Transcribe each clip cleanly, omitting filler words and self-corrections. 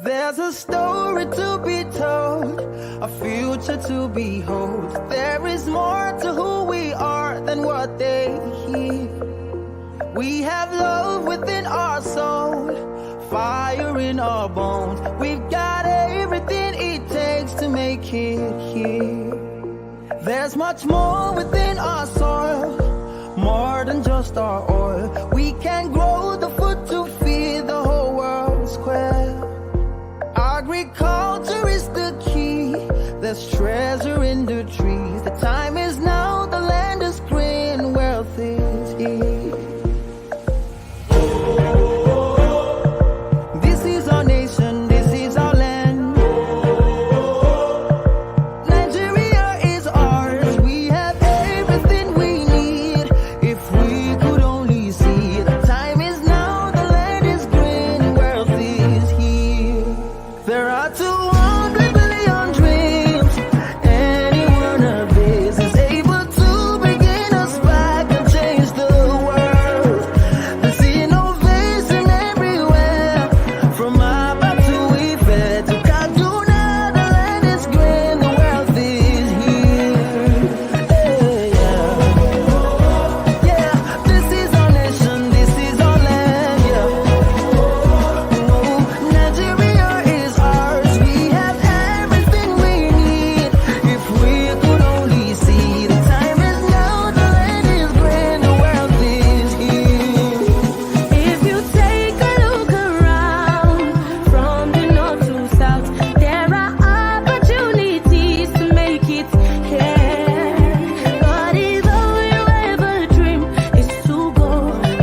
There's a story to be told, a future to behold. There is more to who we are than what they hear. We have love within our soul, fire in our bones. We've got everything it takes to make it here. There's much more within our soil, more than just our oil. We can grow the food to feed the whole world square. Agriculture is the key. There's treasure in the trees. The time is now, the land is green, wealth is here. This is our nation, this is our land. Nigeria is ours. We have everything we need. If we could only see, the time is now, the land is green, wealth is here. There are 200 billion dreams. Anyone of this is able to begin a spark and change the world. There's innovation everywhere, from Abba to Ife to Kaduna. The land is green, the wealth is here. Yeah, this is our nation, this is our land. Yeah. Nigeria is ours. We have everything we need. If we could only see, the time is now, the land is green, the wealth is here. If you take a look around from the north to south, there are opportunities to make it here. But if all you ever dream is to go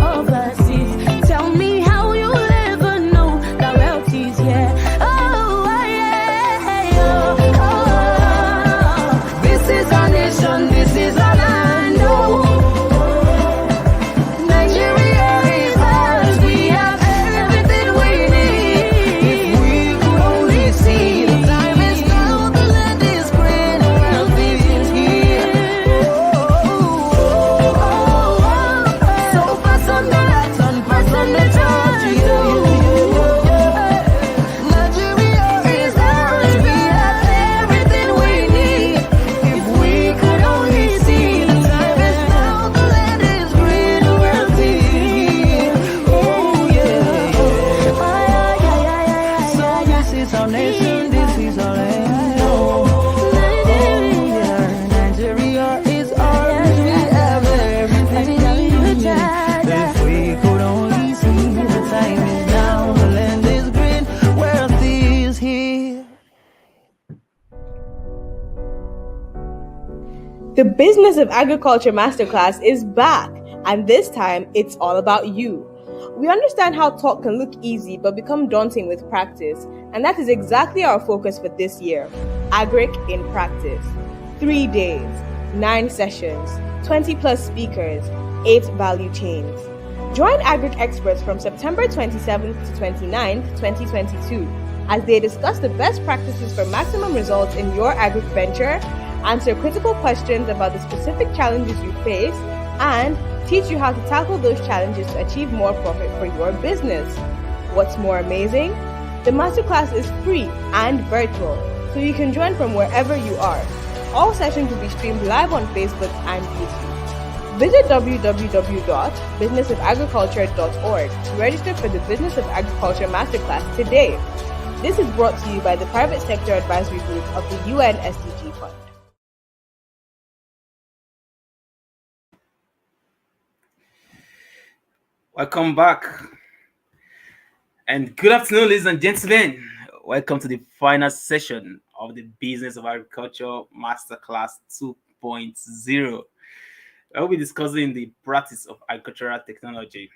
overseas, tell me how you'll ever know that wealth is here. Oh, yeah, oh. This is our nation, this is our land. Oh, Nigeria is ours. We have everything we need. If we could only see, the time is now, the land is green, the wealth is here. So pass on the baton, pass on the torch. Nigeria is ours. We have everything we need. If we could only see, the time is now, the land is green, the wealth is here. Oh yeah. So this is our nation, this is our land. Oh yeah. Nigeria is ours. We have everything we need. If we could only see, the time is now, the land is green, wealth is here. The Business of Agriculture Masterclass is back, and this time it's all about you. We understand how talk can look easy but become daunting with practice, and that is exactly our focus for this year. Agric in practice. 3 days, 9 sessions, 20 plus speakers, 8 value chains. Join Agric experts from September 27th to 29th, 2022, as they discuss the best practices for maximum results in your agric venture, answer critical questions about the specific challenges you face, and teach you how to tackle those challenges to achieve more profit for your business. What's more amazing? The masterclass is free and virtual, so you can join from wherever you are. All sessions will be streamed live on Facebook and YouTube. Visit www.businessofagriculture.org to register for the Business of Agriculture Masterclass today. This is brought to you by the Private Sector Advisory Group of the UN SDG Fund. Welcome back. And good afternoon, ladies and gentlemen. Welcome to the final session of the Business of Agriculture Masterclass 2.0. I will be discussing the practice of agricultural technology.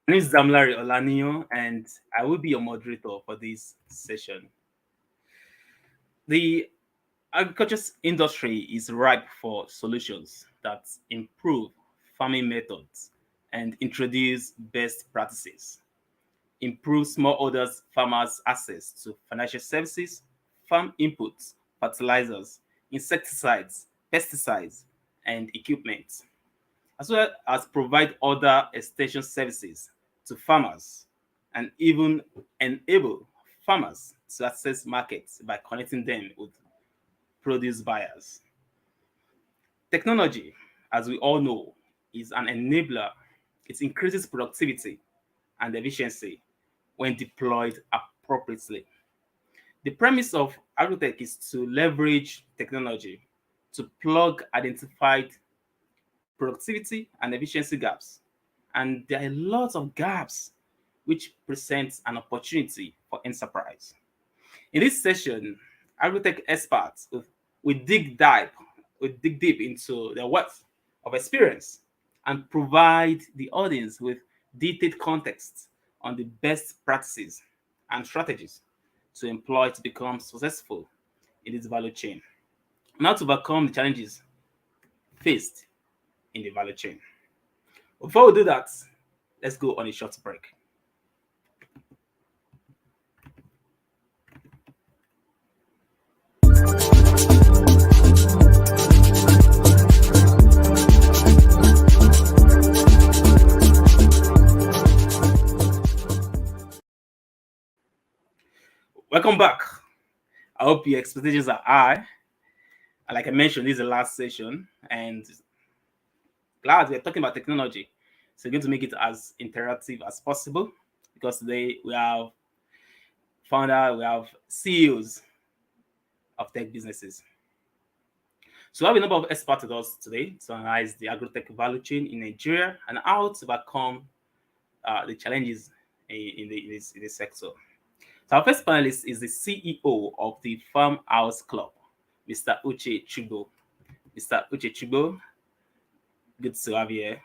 My name is Damilare Olaniyan, and I will be your moderator for this session. The agriculture industry is ripe for solutions that improve farming methods and introduce best practices, improve smallholders farmers' access to financial services, farm inputs, fertilizers, insecticides, pesticides, and equipment, as well as provide other extension services to farmers and even enable farmers to access markets by connecting them with produce buyers. Technology, as we all know, is an enabler. It increases productivity and efficiency when deployed appropriately. The premise of agrotech is to leverage technology to plug identified productivity and efficiency gaps. And there are lots of gaps which presents an opportunity for enterprise. In this session, agrotech experts will dig deep into their wealth of experience and provide the audience with detailed context on the best practices and strategies to employ to become successful in this value chain. Now to overcome the challenges faced in the value chain. Before we do that, let's go on a short break. Welcome back. I hope your expectations are high. And like I mentioned, this is the last session, and glad we're talking about technology. So we're going to make it as interactive as possible because today we have we have CEOs of tech businesses. So we have a number of experts with us today to analyze the agrotech value chain in Nigeria and how to overcome the challenges in this sector. So our first panelist is the CEO of the Farmhouse Club, Mr. Uche Chubo. Mr. Uche Chubo, good to have you here.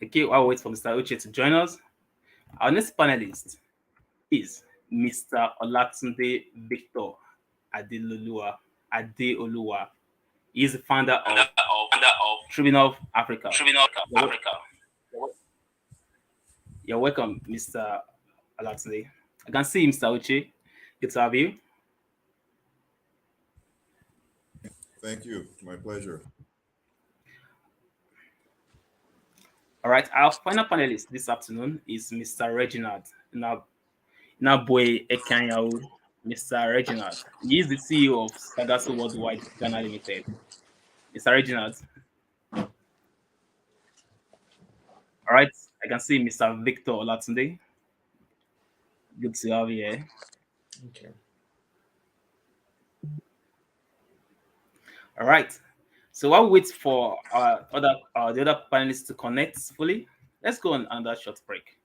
Okay, while we wait for Mr. Uche to join us, our next panelist is Mr. Olatunde Victor Adeoluwa. He is the founder of Tribune of Africa. You're welcome, Mr. Olatunde. I can see Mr. Uche. Good to have you. Thank you. My pleasure. All right, our final panelist this afternoon is Mr. Reginald Nabwe Ekanyahu. Mr. Reginald. He is the CEO of Sagaso Worldwide Ghana Limited. Mr. Reginald. All right, I can see Mr. Victor Olatunde. Good to have you here. Okay. All right. So while we wait for the other panelists to connect fully, let's go on another short break.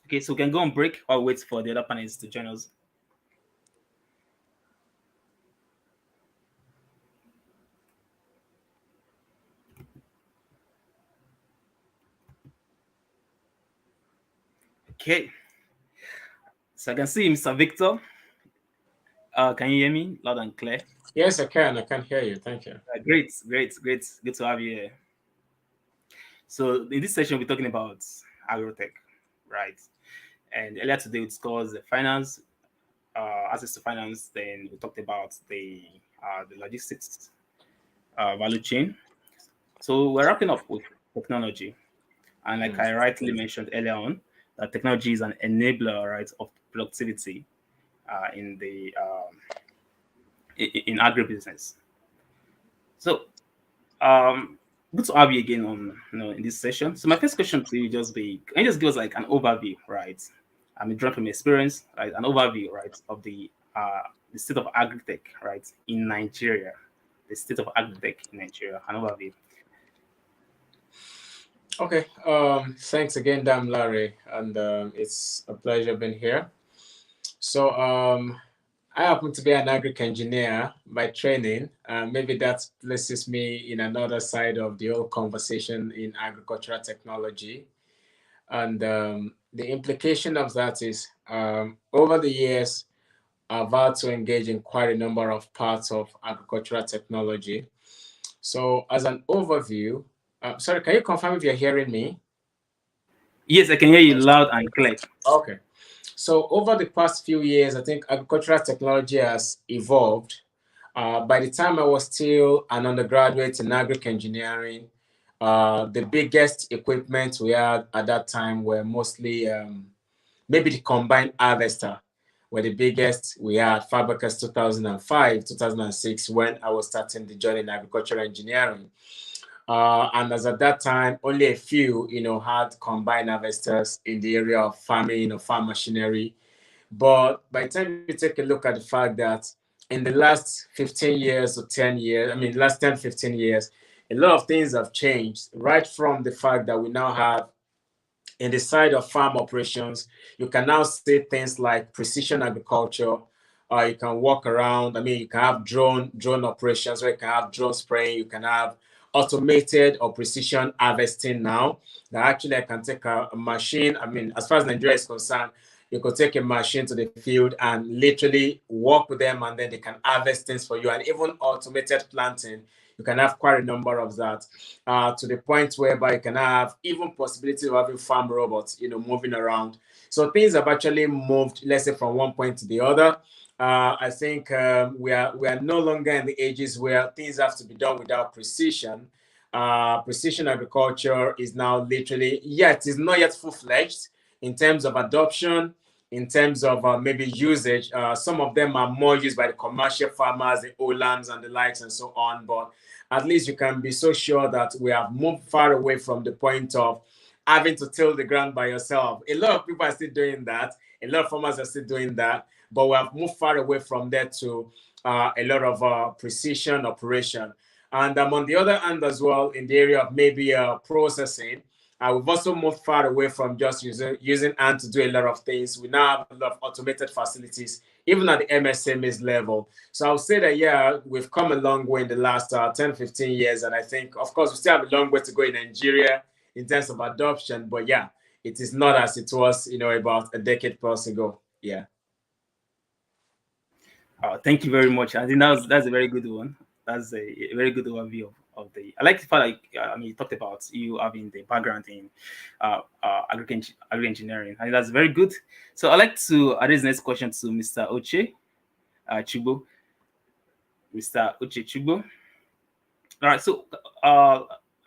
Okay, so we can go on break while we wait for the other panelists to join us. Okay. So I can see Mr. Victor. Can you hear me loud and clear? Yes, I can. I can hear you. Thank you. Great. Good to have you here. So in this session, we're talking about agrotech, right? And earlier today, we discussed the finance, access to finance. Then we talked about the logistics value chain. So we're wrapping up with technology. And like I rightly mentioned earlier on, that technology is an enabler, right, of productivity in the in agribusiness. So good to have you again on in this session. So my first question to you just be, can you just give us like an overview, right? I mean, drawn from experience, right? An overview, right, of the state of agritech, right, in Nigeria. The state of agritech in Nigeria. An overview. Okay. Thanks again, Dam Larry, and it's a pleasure being here. So I happen to be an agric engineer by training. Maybe that places me in another side of the whole conversation in agricultural technology. And the implication of that is over the years, are about to engage in quite a number of parts of agricultural technology. So as an overview, sorry, can you confirm if you're hearing me? Yes, I can hear you loud and clear. Okay. So over the past few years, I think agricultural technology has evolved. By the time I was still an undergraduate in agric engineering, the biggest equipment we had at that time were mostly maybe the combined harvester were the biggest we had, Fabricus 2005, 2006, when I was starting the journey in agricultural engineering. And as at that time, only a few, had combined harvesters in the area of farming or farm machinery. But by the time you take a look at the fact that in the last 15 years or 10 years, last 10, 15 years, a lot of things have changed, right from the fact that we now have in the side of farm operations, you can now see things like precision agriculture. You can walk around. You can have drone operations where you can have drone spraying. You can have automated or precision harvesting now. That actually I can take a machine. As far as Nigeria is concerned, you could take a machine to the field and literally walk with them, and then they can harvest things for you. And even automated planting, you can have quite a number of that, to the point whereby you can have even possibility of having farm robots, moving around. So things have actually moved, let's say, from one point to the other. I think we are no longer in the ages where things have to be done without precision. Precision agriculture is now literally, it is not yet full-fledged in terms of adoption, in terms of maybe usage. Some of them are more used by the commercial farmers, the Olams and the likes and so on, but at least you can be so sure that we have moved far away from the point of having to till the ground by yourself. A lot of people are still doing that. A lot of farmers are still doing that, but we have moved far away from there to a lot of precision operation. And on the other hand as well, in the area of maybe processing, we've also moved far away from just using hand to do a lot of things. We now have a lot of automated facilities, even at the MSMEs level. So I would say that, we've come a long way in the last 10, 15 years. And I think, of course, we still have a long way to go in Nigeria in terms of adoption. But it is not as it was, about a decade plus ago. Yeah. Thank you very much. I think that's a very good one. That's a very good overview of the. I like the fact, you talked about you having the background in agri engineering. I think that's very good. So I'd like to add this next question to Mr. Oche Chubo. Mr. Oche Chubo. All right. So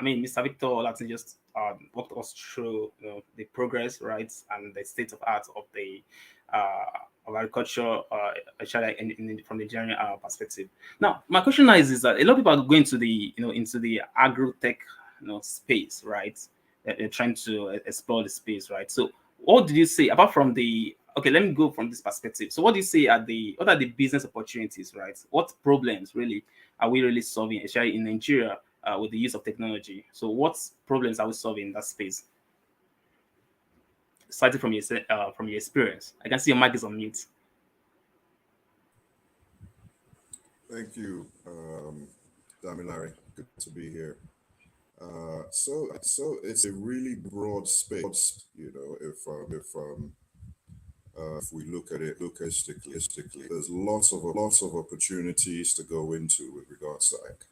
Mr. Victor Latin just walked us through the progress, right, and the state of art of the of agriculture, actually from the engineering perspective. Now, my question now is that a lot of people are going to the into the agro tech space, right? They're trying to explore the space, right? So, what did you say apart from the? Okay, let me go from this perspective. So, what do you say what are the business opportunities, right? What problems really are we really solving, especially in Nigeria, with the use of technology? So, what problems are we solving in that space? Starting from your experience, I can see your mic is on mute. Thank you, Damilare. Good to be here. So it's a really broad space, if we look at it holistically, there's lots of opportunities to go into with regards to ag.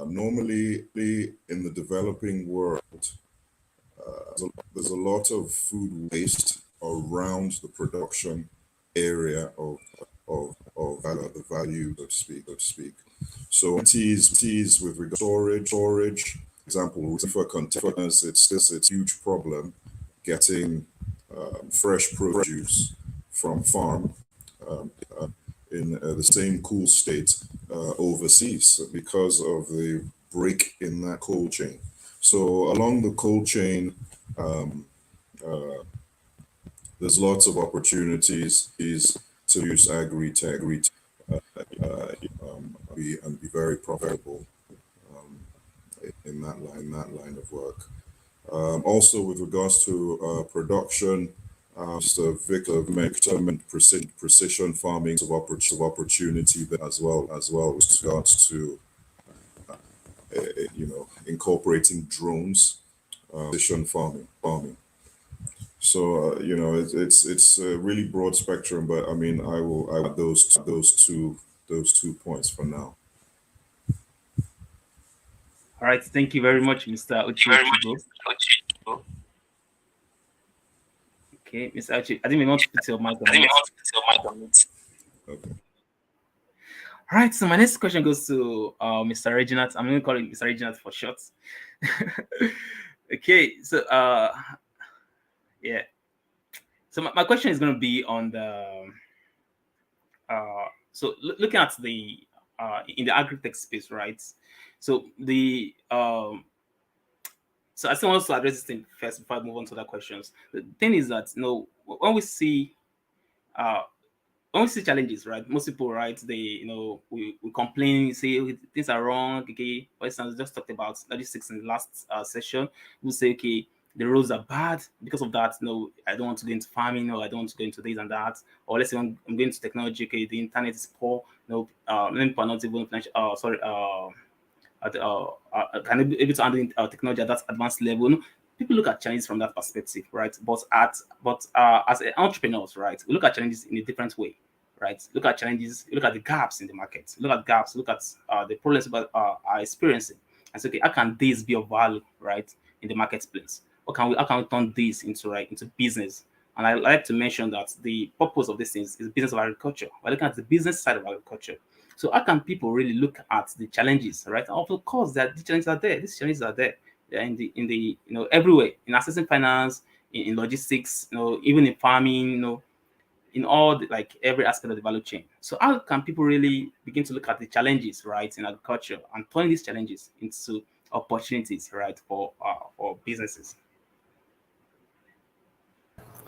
Normally, in the developing world, there's a lot of food waste around the production area of the value, so to speak. So teas with regard to storage, example, for containers, it's a huge problem getting fresh produce from farm in the same cool state overseas because of the break in that cold chain. So along the cold chain, there's lots of opportunities to use agri-tech and be very profitable in that line of work. Also, with regards to production, Mr. Victor mentioned precision farming of opportunity there as well with regards to incorporating drones, precision farming. So it's a really broad spectrum, but I mean I will add those two points for now. All right, thank you very much, Mr. Uche Chibo. Okay, Mr. Uche, I think we want to put your mic on mute. Okay. All right, so my next question goes to Mr. Reginald. I'm going to call him Mr. Reginald for short. Okay, so yeah. So my question is going to be on the looking at the in the agri-tech space, right? So the so I still want to address this thing first before I move on to other questions. The thing is that uh when we see challenges, right? Most people, right? We complain, say, "Okay, things are wrong." Okay, for instance, we just talked about logistics in the last session. We say, okay, the roads are bad because of that. No, I don't want to go into farming, or I don't want to go into this and that. Or let's say I'm going to technology. Okay, the internet is poor. No, many people are not even financial. Can be able to handle technology at that advanced level. No, people look at challenges from that perspective, right? But as entrepreneurs, right, we look at challenges in a different way, right? Look at challenges, look at the gaps in the market, look at gaps, look at the problems about are experiencing, and say, okay, how can this be of value, right, in the marketplace? How can we turn this into business? And I like to mention that the purpose of this is business of agriculture. We're looking at the business side of agriculture. So how can people really look at the challenges, right? Of course, that the challenges are there. These challenges are there. They're in the everywhere, in accessing finance, in logistics, even in farming, in all like every aspect of the value chain. So how can people really begin to look at the challenges, right, in agriculture and turn these challenges into opportunities, right, for businesses?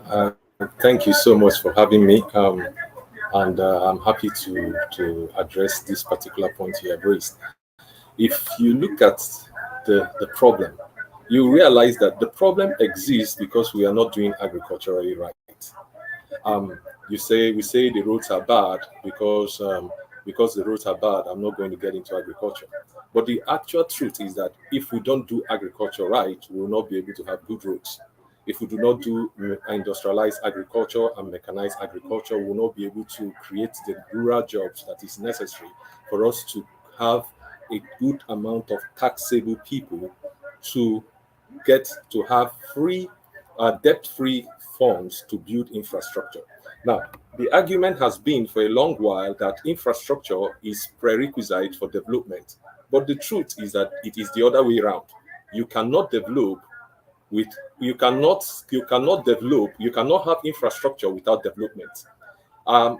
Uh, Thank you so much for having me. And I'm happy to address this particular point you have raised. If you look at the problem, you realize that the problem exists because we are not doing agriculturally right. Um, we say the roads are bad because the roads are bad. I'm not going to get into agriculture. But the actual truth is that if we don't do agriculture right, we will not be able to have good roads. If we do not do industrialized agriculture and mechanized agriculture, we will not be able to create the rural jobs that is necessary for us to have a good amount of taxable people to get to have debt-free funds to build infrastructure. Now, the argument has been for a long while that infrastructure is prerequisite for development, but the truth is that it is the other way around. You cannot develop with you cannot have infrastructure without development. Um,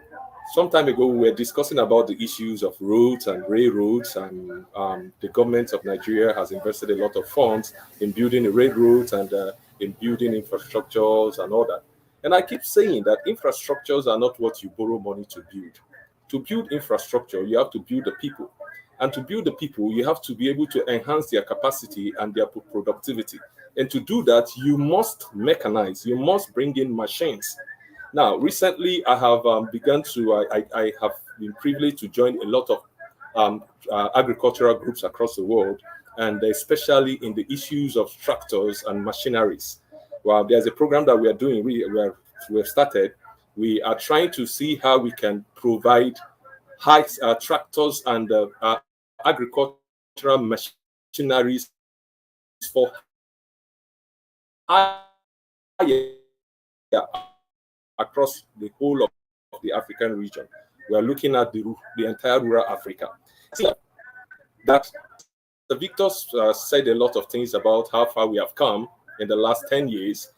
some time ago, we were discussing about the issues of roads and railroads, and the government of Nigeria has invested a lot of funds in building the railroads and in building infrastructures and all that. And I keep saying that infrastructures are not what you borrow money to build. To build infrastructure, you have to build the people. And to build the people, you have to be able to enhance their capacity and their productivity. And to do that, you must mechanize, you must bring in machines. Now, recently, I have I have been privileged to join a lot of agricultural groups across the world, and especially in the issues of tractors and machineries. Well, there's a program that we are doing, we have started. We are trying to see how we can provide high tractors and agricultural machineries for higher across the whole of the African region. We are looking at the entire rural Africa. See, that the Victor said a lot of things about how far we have come in the last 10 years,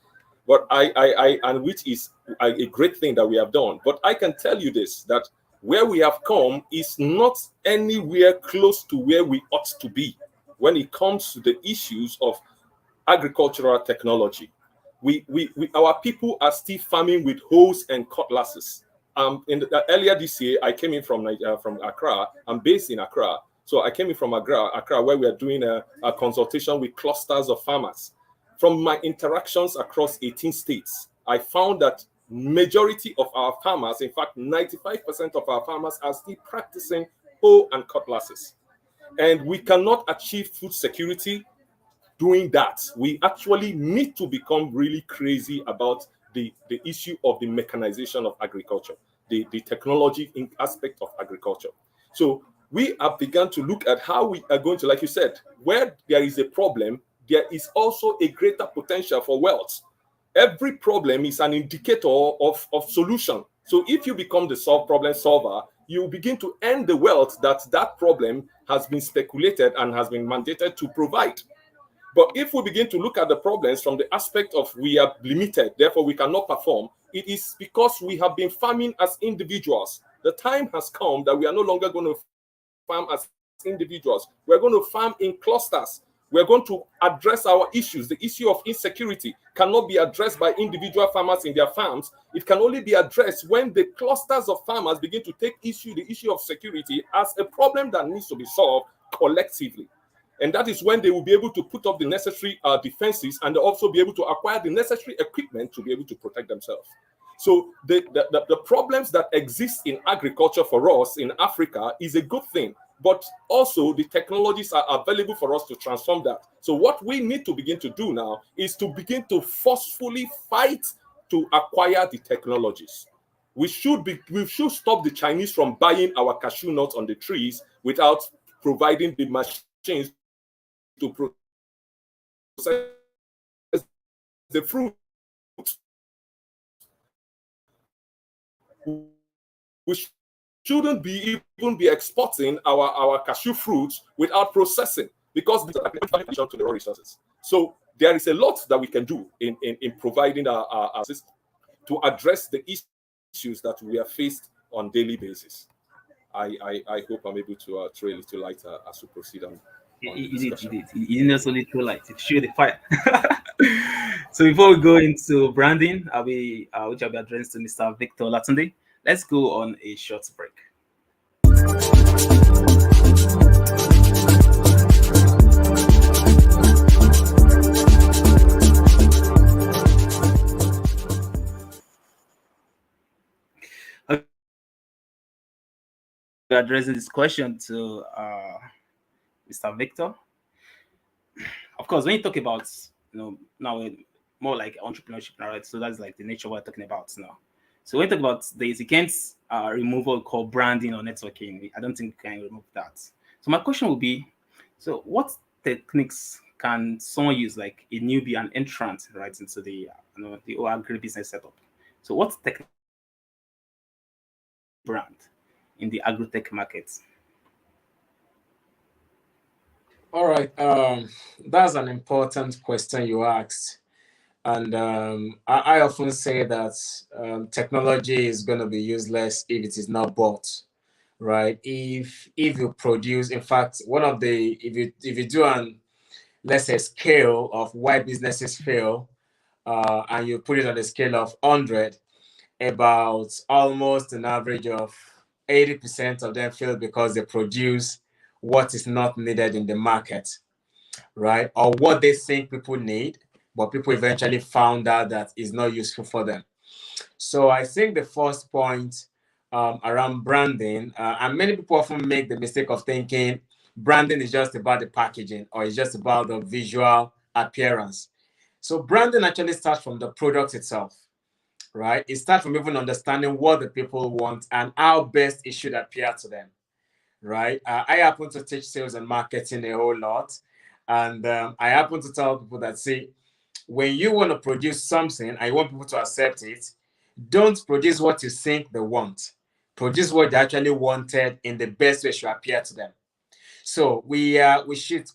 but and which is a great thing that we have done. But I can tell you this, that where we have come is not anywhere close to where we ought to be when it comes to the issues of agricultural technology. Our people are still farming with hoes and cutlasses. Earlier this year, I came in from Accra. I'm based in Accra, so I came in from Accra, where we are doing a consultation with clusters of farmers. From my interactions across 18 states, I found that majority of our farmers, in fact, 95% of our farmers, are still practicing hoe and cutlasses. And we cannot achieve food security doing that, we actually need to become really crazy about the issue of the mechanization of agriculture, the technology aspect of agriculture. So we have begun to look at how we are going to, like you said, where there is a problem, there is also a greater potential for wealth. Every problem is an indicator of solution. So if you become the problem solver, you begin to earn the wealth that problem has been speculated and has been mandated to provide. But if we begin to look at the problems from the aspect of we are limited, therefore we cannot perform, it is because we have been farming as individuals. The time has come that we are no longer going to farm as individuals. We're going to farm in clusters. We're going to address our issues. The issue of insecurity cannot be addressed by individual farmers in their farms. It can only be addressed when the clusters of farmers begin to take the issue of security as a problem that needs to be solved collectively. And that is when they will be able to put up the necessary defenses and also be able to acquire the necessary equipment to be able to protect themselves. So the problems that exist in agriculture for us in Africa is a good thing, but also the technologies are available for us to transform that. So what we need to begin to do now is to begin to forcefully fight to acquire the technologies. We should stop the Chinese from buying our cashew nuts on the trees without providing the machines to process the fruit. We shouldn't even be exporting our cashew fruits without processing, because these are to the raw resources. So there is a lot that we can do in providing our system to address the issues that we are faced on daily basis. I hope I'm able to throw a little light as we proceed on. You did. You didn't necessarily throw light. It showed the fire. So before we go into branding, which I'll be addressing to Mr. Victor Latunde, let's go on a short break. We're addressing this question to Mr. Victor. Of course, when you talk about, now we're more like entrepreneurship, right? So that's like the nature of what we're talking about now. So when you talk about this, you can't remove what we call branding or networking. I don't think we can remove that. So my question would be, so what techniques can someone use, like a newbie, an entrant, right, into the whole agribusiness setup? So what technique brand in the agri-tech market? All right, that's an important question you asked. And I often say that technology is going to be useless if it is not bought, right? If you produce, in fact, one of the, if you do an, let's say, scale of why businesses fail, and you put it on a scale of 100, about almost an average of 80% of them fail because they produce what is not needed in the market, right? Or what they think people need, but people eventually found out that is not useful for them. So I think the first point around branding, and many people often make the mistake of thinking branding is just about the packaging or it's just about the visual appearance. So branding actually starts from the product itself, right? It starts from even understanding what the people want and how best it should appear to them, right? I happen to teach sales and marketing a whole lot. And I happen to tell people that, see, when you want to produce something and you want people to accept it, don't produce what you think they want. Produce what they actually wanted in the best way it should appear to them. So we should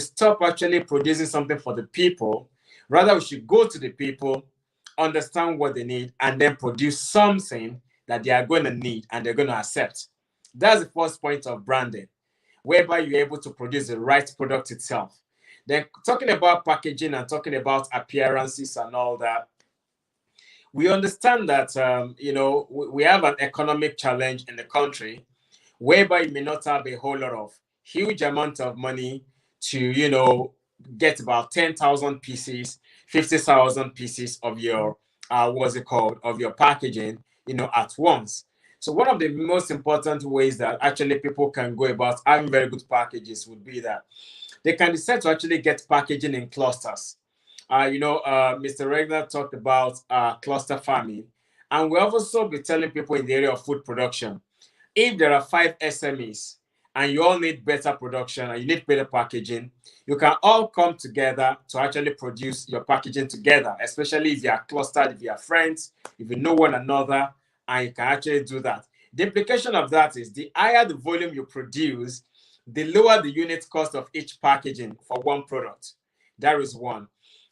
stop actually producing something for the people. Rather, we should go to the people, understand what they need, and then produce something that they are going to need and they're going to accept. That's the first point of branding, whereby you're able to produce the right product itself. Then talking about packaging and talking about appearances and all that, we understand that we have an economic challenge in the country, whereby you may not have a whole lot of huge amount of money to get about 10,000 pieces, 50,000 pieces of your of your packaging at once. So one of the most important ways that actually people can go about having very good packages would be that they can decide to actually get packaging in clusters. Mr. Regner talked about cluster farming, and we'll also be telling people in the area of food production, if there are 5 SMEs and you all need better production and you need better packaging, you can all come together to actually produce your packaging together, especially if you are clustered, if you are friends, if you know one another, and you can actually do that. The implication of that is the higher the volume you produce, the lower the unit cost of each packaging for one product. That is one.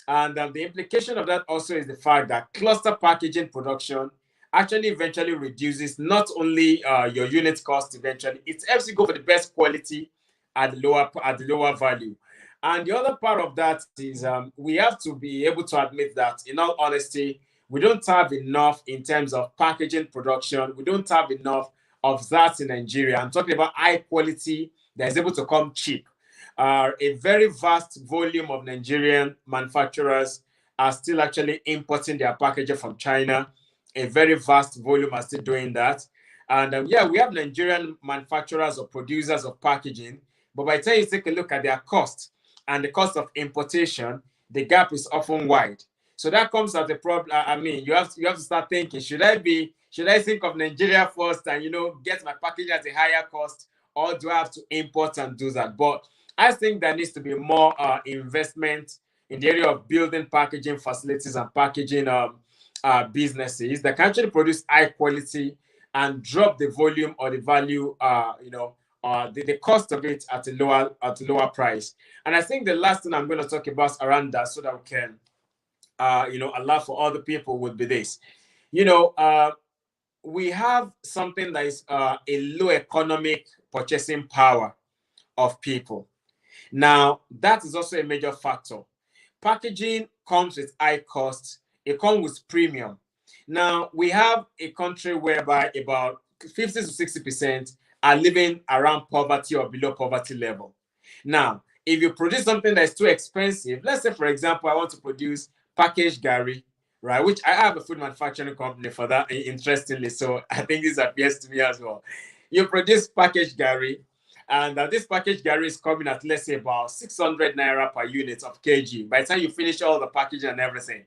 And the implication of that also is the fact that cluster packaging production actually eventually reduces not only your unit cost eventually, it helps you go for the best quality at the lower value. And the other part of that is we have to be able to admit that, in all honesty, we don't have enough in terms of packaging production. We don't have enough of that in Nigeria. I'm talking about high quality that is able to come cheap. A very vast volume of Nigerian manufacturers are still actually importing their packaging from China. A very vast volume are still doing that. And we have Nigerian manufacturers or producers of packaging, but by the time you take a look at their cost and the cost of importation, the gap is often wide. So that comes as a problem. I mean, you have to start thinking, should I think of Nigeria first and get my packaging at a higher cost, or do I have to import and do that? But I think there needs to be more investment in the area of building packaging facilities and packaging businesses that can actually produce high quality and drop the volume or the value, the cost of it at a lower price. And I think the last thing I'm going to talk about around that, so that we can, allow for other people, would be this. We have something that is a low economic purchasing power of people. Now, that is also a major factor. Packaging comes with high costs. It comes with premium. Now, we have a country whereby about 50 to 60% are living around poverty or below poverty level. Now, if you produce something that's too expensive, let's say, for example, I want to produce packaged gari, right? Which I have a food manufacturing company for that, interestingly. So I think this appears to me as well. You produce packaged gari, and this packaged gari is coming at, let's say, about 600 naira per unit of kg. By the time you finish all the packaging and everything,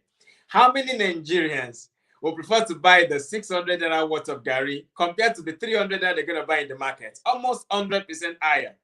how many Nigerians will prefer to buy the 600 naira worth of gari compared to the 300 that they're going to buy in the market? Almost 100% higher.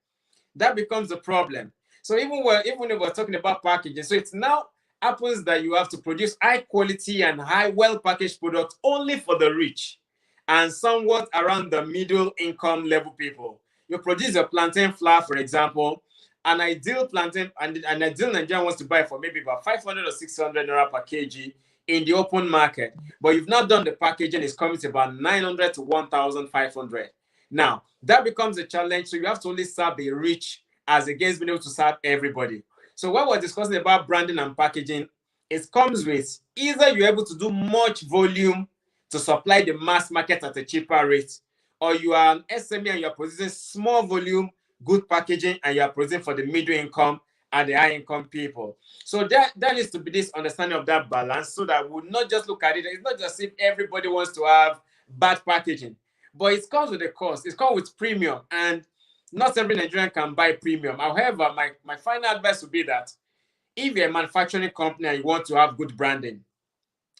That becomes a problem. So even if we're talking about packaging, so it's now happens that you have to produce high quality and well packaged products only for the rich and somewhat around the middle income level people. You produce a plantain flour, for example, an ideal plantain, and an ideal Nigerian wants to buy for maybe about 500 or 600 naira per kg in the open market. But you've not done the packaging, it's coming to about 900 to 1,500. Now, that becomes a challenge. So you have to only serve the rich as against being able to serve everybody. So when we're discussing about branding and packaging, it comes with either you're able to do much volume to supply the mass market at a cheaper rate, or you are an SME and you're producing small volume, good packaging, and you're producing for the middle income and the high income people. So that needs to be this understanding of that balance, so that we'll not just look at it. It's not just if everybody wants to have bad packaging, but it comes with a cost. It comes with premium, and not every Nigerian can buy premium. However, my final advice would be that if you're a manufacturing company and you want to have good branding,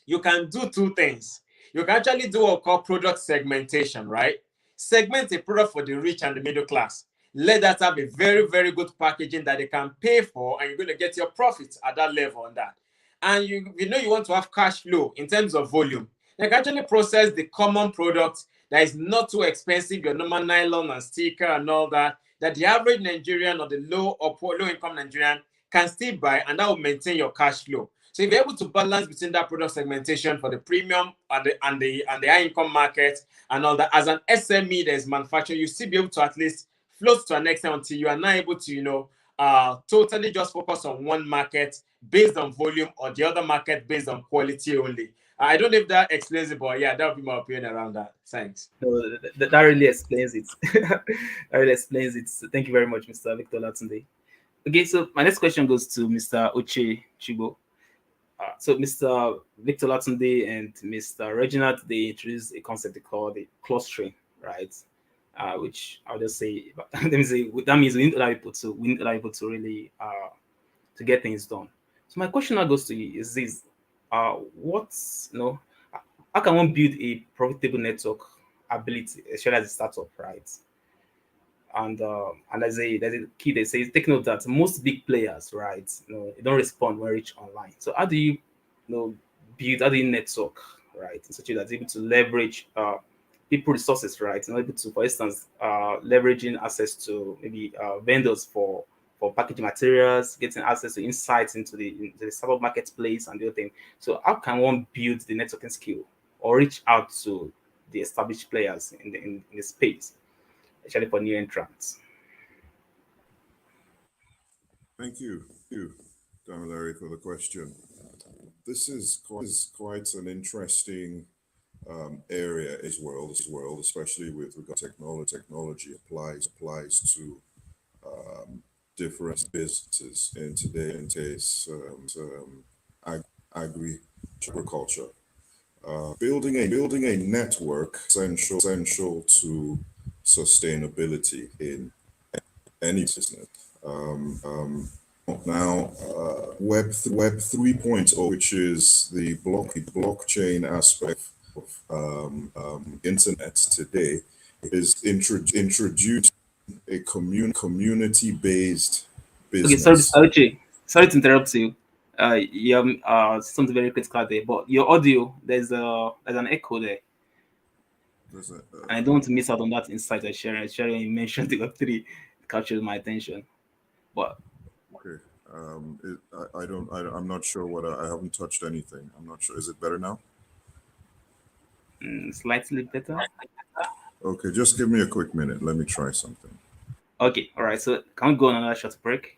you can do two things. You can actually do what we call product segmentation, right? Segment a product for the rich and the middle class. Let that have a very, very good packaging that they can pay for, and you're going to get your profits at that level on that. And you want to have cash flow in terms of volume. You can actually process the common products that is not too expensive, your normal nylon and sticker and all that the average Nigerian or the low income Nigerian can still buy, and that will maintain your cash flow. So if you're able to balance between that product segmentation for the premium and the high income market and all that, as an SME that is manufacturing, you still be able to at least float to an extent until you are not able to, totally just focus on one market based on volume, or the other market based on quality only. I don't know if that explains it, but yeah, that would be my opinion around that. Thanks. No, that really explains it. That really explains it. So thank you very much, Mr. Victor Latunde. Okay, so my next question goes to Mr. Uche Chibo. So Mr. Victor Latunde and Mr. Reginald, they introduced a concept they call the clustering, right? which I'll just say, let me say, that means we need other people to really to get things done. So my question now goes to you is this: what's how can one build a profitable network ability, especially as a startup, right? And there's a key they say take note that most big players, right, they don't respond when reach online. So how do build, how do you network, right, in such a way that's able to leverage people resources, right, and able to, for instance, leveraging access to maybe vendors for packaging materials, getting access to insights into the startup marketplace and the other thing. So how can one build the networking skill or reach out to the established players in the space, especially for new entrants? Thank you, Larry, for the question. This is quite an interesting area as well, especially with regard to technology. Technology applies to different businesses in today's agriculture. Building a network essential to sustainability in any business. Now, Web 3.0, which is the blockchain aspect of internet today, is introduced a community-based Okay, business. sorry to interrupt you. You have something very critical there, but your audio, there's an echo there, There's a, and I don't want to miss out on that insight I sharing. Sharing, you mentioned the Web3 captured my attention, but okay. I'm not sure I haven't touched anything. I'm not sure. Is it better now? slightly better. Okay, just give me a quick minute. Let me try something. Okay, all right. So can we go on another short break?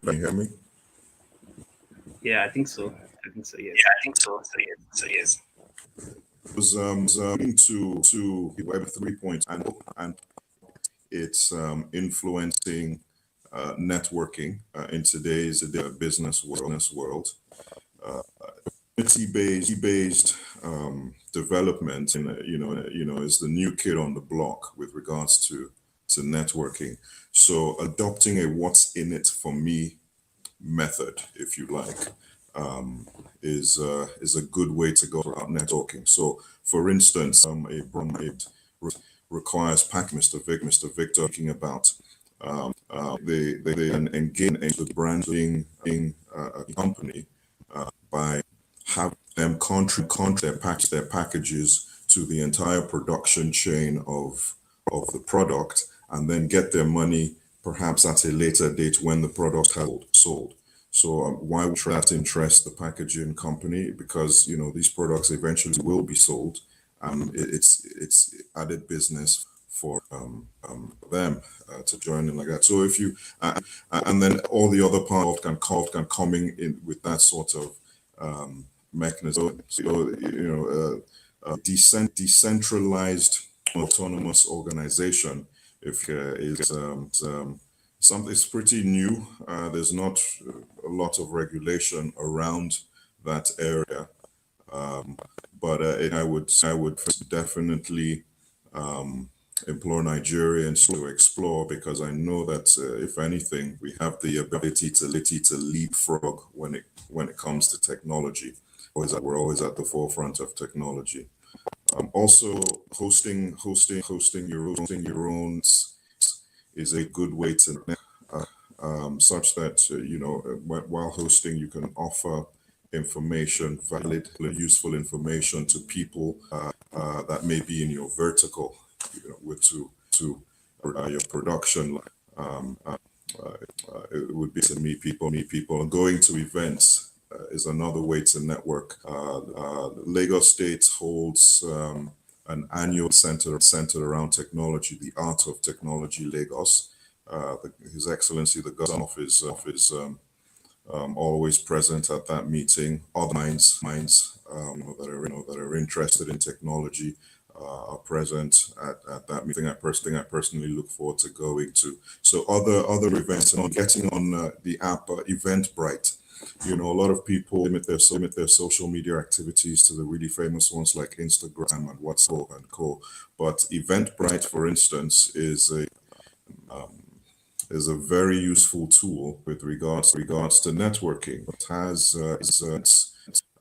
Can you hear me? Yeah, I think so. I think so. Yes. Yes. Was into Web 3.0 and it's influencing networking in today's business world. Community-based development, is the new kid on the block with regards to networking. So adopting a what's in it for me method, if you like, is a good way to go about networking. So, for instance, a bromide requires pack Mr. Victor talking about they can engage the branding a company by have them contribute their packages to the entire production chain of the product, and then get their money perhaps at a later date when the product has sold. So why would that interest the packaging company? Because these products eventually will be sold. It's added business for them to join in like that. So if you and then all the other parts can coming in with that sort of mechanism. So decentralized autonomous organization, if is something is pretty new. There's not a lot of regulation around that area, but I would definitely implore Nigerians to explore, because I know that if anything, we have the ability to leapfrog when it comes to technology. We're always at the forefront of technology. Also, hosting your own is a good way to such that while hosting you can offer information, valid, useful information to people that may be in your vertical, with to your production. It would be to meet people, and going to events is another way to network. Lagos State holds an annual center centered around technology, the art of technology Lagos. His Excellency the Governor is always present at that meeting. Other minds that are interested in technology are present at that meeting. I personally look forward to going to. So other events and getting on the app Eventbrite. You know, a lot of people limit their social media activities to the really famous ones like Instagram and WhatsApp and co. But Eventbrite, for instance, is a very useful tool with regards to networking. It has that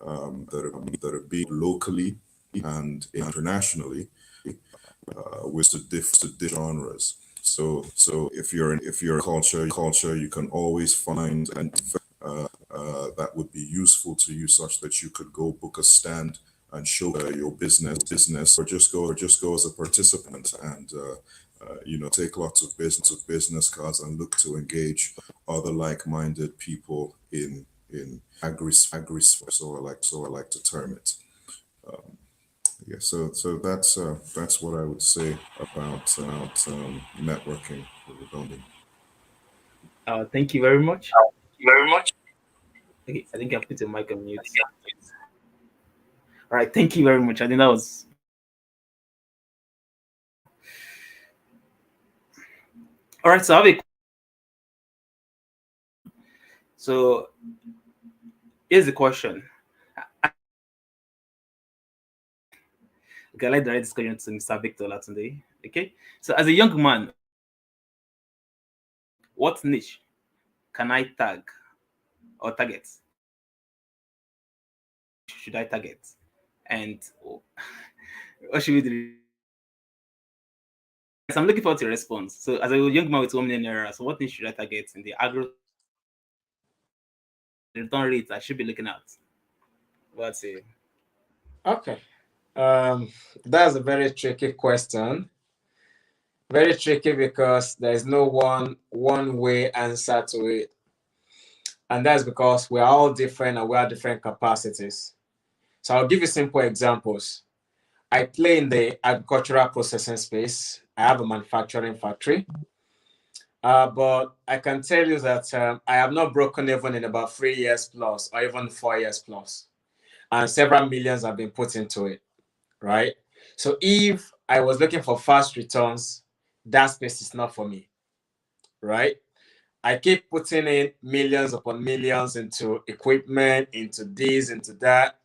are being locally and internationally with the different genres. So if you're in culture, you can always find and that would be useful to you, such that you could go book a stand and show your business, or just go as a participant and take lots of business cards and look to engage other like-minded people in agri. So I like to term it. Yeah, so that's what I would say about networking for redundant. Thank you very much. Very much. Okay, I think I put the mic on mute. All right, thank you very much. I think that was. All right, so I have a. So here's the question. Okay, I like the right discussion to Mr. Victor Latunde. Okay, so as a young man, what niche can I tag or target? Should I target? And what should we do? So I'm looking forward to your response. So as a young man with 1 million naira, so what niche should I target in the agro return rate I should be looking at? What's it? Okay. That's a very tricky question. Very tricky because there's no one way answer to it. And that's because we're all different and we have different capacities. So I'll give you simple examples. I play in the agricultural processing space. I have a manufacturing factory. But I can tell you that I have not broken even in about 3 years plus, or even 4 years plus. And several millions have been put into it, right? So if I was looking for fast returns, that space is not for me, right? I keep putting in millions upon millions into equipment, into this, into that.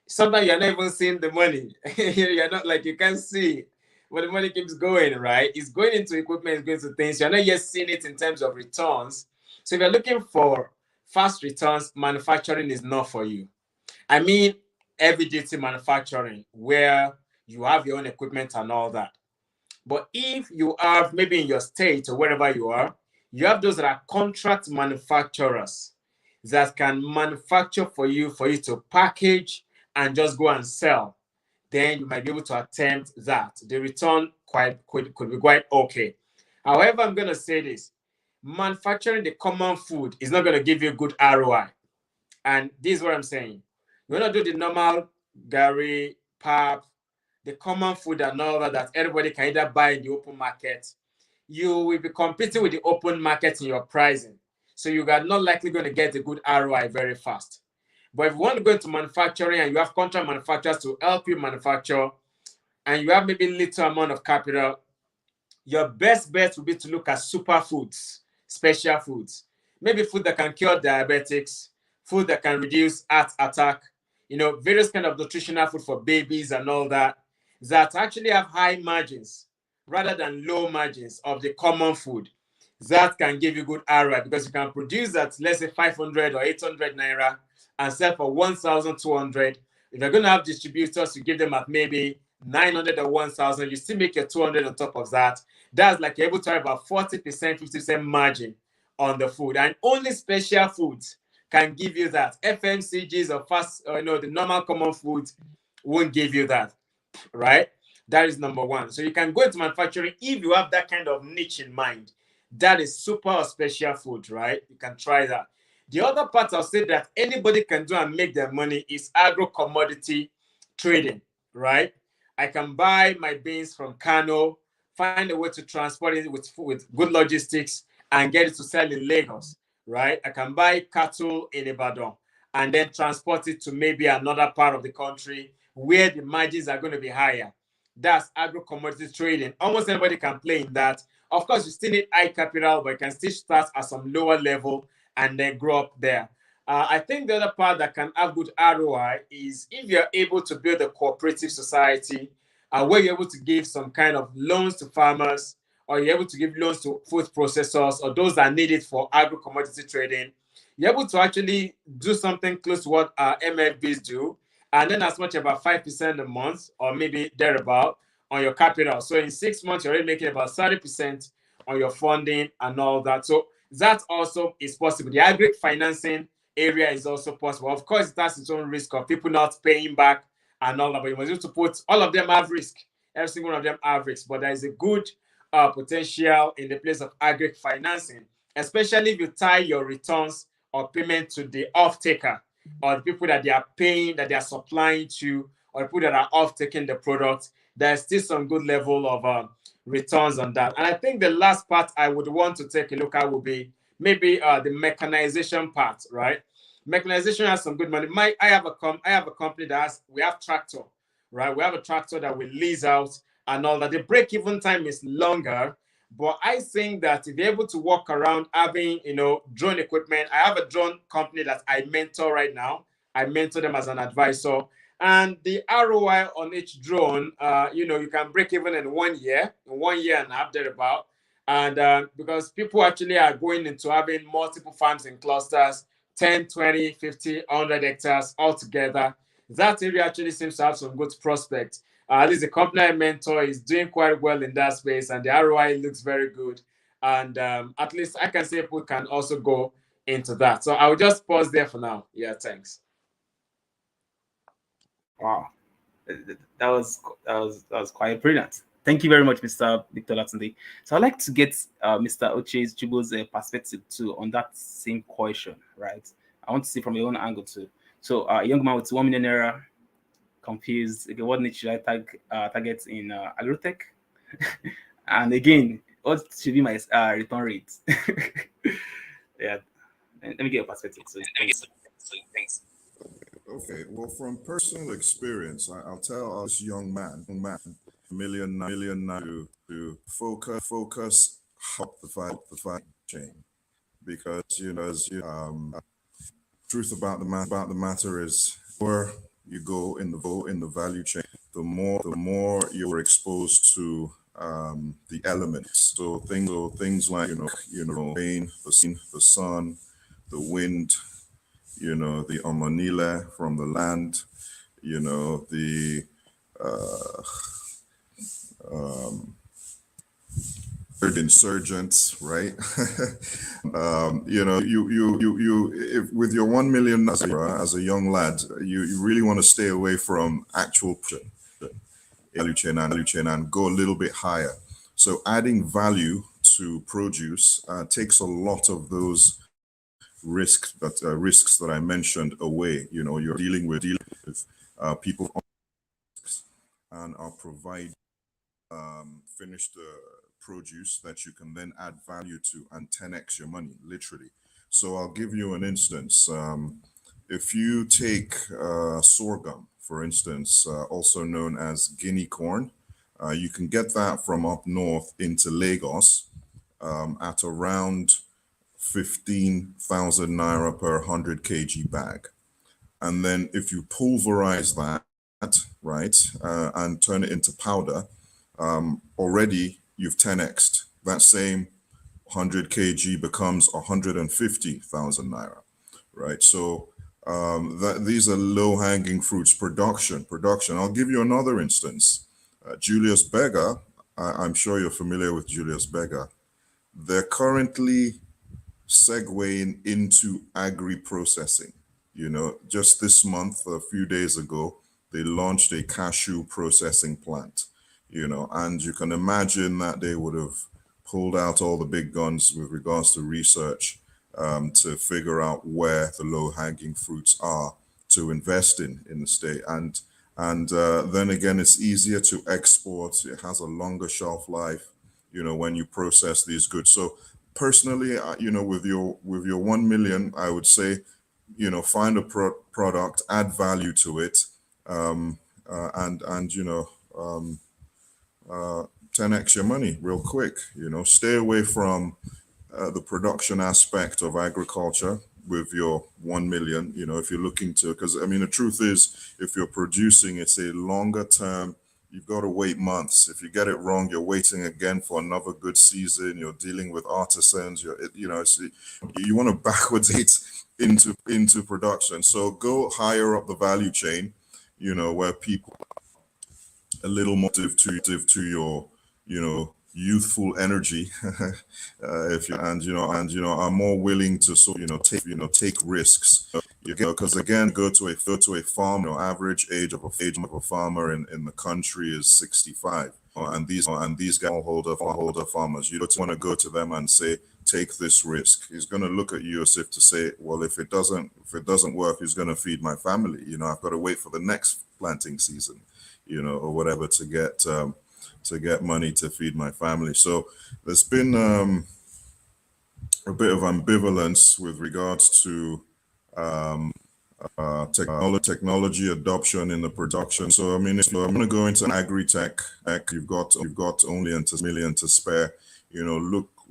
Sometimes you're not even seeing the money. You're not like, you can't see it, but the money keeps going, right? It's going into equipment, it's going to things. You're not yet seeing it in terms of returns. So if you're looking for fast returns, manufacturing is not for you. I mean, heavy duty manufacturing where you have your own equipment and all that. But if you have, maybe in your state or wherever you are, you have those that are contract manufacturers that can manufacture for you to package and just go and sell, then you might be able to attempt that. The return could be quite okay. However, I'm going to say this. Manufacturing the common food is not going to give you good ROI. And this is what I'm saying. You want to do the normal Gary, pap, the common food and all that everybody can either buy in the open market. You will be competing with the open market in your pricing. So you are not likely going to get a good ROI very fast. But if you want to go into manufacturing and you have contract manufacturers to help you manufacture, and you have maybe little amount of capital, your best bet would be to look at superfoods, special foods, maybe food that can cure diabetics, food that can reduce heart attack, various kind of nutritional food for babies and all that actually have high margins rather than low margins of the common food. That can give you good ROI because you can produce at, let's say, 500 or 800 naira and sell for 1,200. If you're going to have distributors, you give them at maybe 900 or 1,000, you still make your 200 on top of that. That's like you're able to have about 40%, 50% margin on the food. And only special foods can give you that. FMCGs or the normal common foods won't give you that, right? That is number one. So you can go into manufacturing if you have that kind of niche in mind. That is super or special food, right? You can try that. The other part I'll say that anybody can do and make their money is agro commodity trading, right? I can buy my beans from Kano, find a way to transport it with good logistics and get it to sell in Lagos, right? I can buy cattle in Ibadan and then transport it to maybe another part of the country where the margins are going to be higher. That's agro commodity trading. Almost anybody can play in that. Of course, you still need high capital, but you can still start at some lower level and then grow up there. I think the other part that can have good ROI is if you're able to build a cooperative society where you're able to give some kind of loans to farmers, or you're able to give loans to food processors or those that need it for agro commodity trading. You're able to actually do something close to what MFBs do, and then as much about 5% a month, or maybe thereabout, on your capital. So in 6 months, you're already making about 30% on your funding and all that. So that also is possible. The agri financing area is also possible. Of course, it has its own risk of people not paying back and all that, but you must able to put all of them have risk. Every single one of them have risk, but there is a good potential in the place of agri financing, especially if you tie your returns or payment to the off-taker or the people that they are paying, that they are supplying to, or the people that are off-taking the product. There's still some good level of returns on that. And I think the last part I would want to take a look at would be maybe the mechanization part, right? Mechanization has some good money. I have a company that we have tractor, right? We have a tractor that we lease out and all that. The break-even time is longer, but I think that if you're able to walk around having, drone equipment, I have a drone company that I mentor right now. I mentor them as an advisor. And the ROI on each drone, you can break even in 1 year, in 1 year and a half, thereabout. And because people actually are going into having multiple farms in clusters, 10, 20, 50, 100 hectares altogether. That area actually seems to have some good prospects. At least the company I mentor is doing quite well in that space, and the ROI looks very good. And at least I can say people can also go into that. So I'll just pause there for now. Yeah, thanks. Wow, that was quite brilliant. Thank you very much, Mr. Victor Latunde. So I'd like to get Mr. Oche's Chubo's perspective too on that same question, right? I want to see from your own angle too. So a young man with 1 million naira, confused. Okay, what niche should I target in agrotech? And again, what should be my return rate? Yeah, let me get your perspective. So thanks. Okay, well, from personal experience, I'll tell this young man, million to focus up the fight chain, because truth about the matter is, where you go in the value chain, the more you're exposed to the elements. So things like rain, the sun, the wind, the amanile from the land, the insurgents, right? If with your 1 million as a young lad, you really want to stay away from actual value chain and go a little bit higher. So adding value to produce takes a lot of those risks that I mentioned away. You're dealing with people and are providing finished produce that you can then add value to and 10x your money, literally. So I'll give you an instance. If you take sorghum, for instance, also known as Guinea corn, you can get that from up north into Lagos at around 15,000 naira per 100 kg bag. And then if you pulverize that, right, and turn it into powder, already you've 10x'd. That same 100 kg becomes 150,000 naira, right? So these are low-hanging fruits. Production. I'll give you another instance. Julius Berger, I'm sure you're familiar with Julius Berger. They're currently segueing into agri-processing. Just this month, a few days ago, they launched a cashew processing plant. And you can imagine that they would have pulled out all the big guns with regards to research to figure out where the low-hanging fruits are to invest in the state. And And then again, it's easier to export. It has a longer shelf life, when you process these goods. So personally, with your 1 million, I would say, find a product, add value to it, and 10x your money real quick. Stay away from the production aspect of agriculture with your 1 million. If you're looking to, because the truth is, if you're producing, it's a longer term. You've got to wait months. If you get it wrong, you're waiting again for another good season. You're dealing with artisans. You want to backwards date into production. So go higher up the value chain, where people a little more to your, youthful energy, if you are more willing to take risks. Because again, go to a farm. Average age of a farmer in the country is 65, and these guys are holder farmers. You don't want to go to them and say, take this risk. He's going to look at you as if to say, well, if it doesn't work, who's going to feed my family? I've got to wait for the next planting season, or whatever, to get money to feed my family. So there's been a bit of ambivalence with regards to technology adoption in the production. So if I'm going to go into agri-tech, you've got only a million to spare.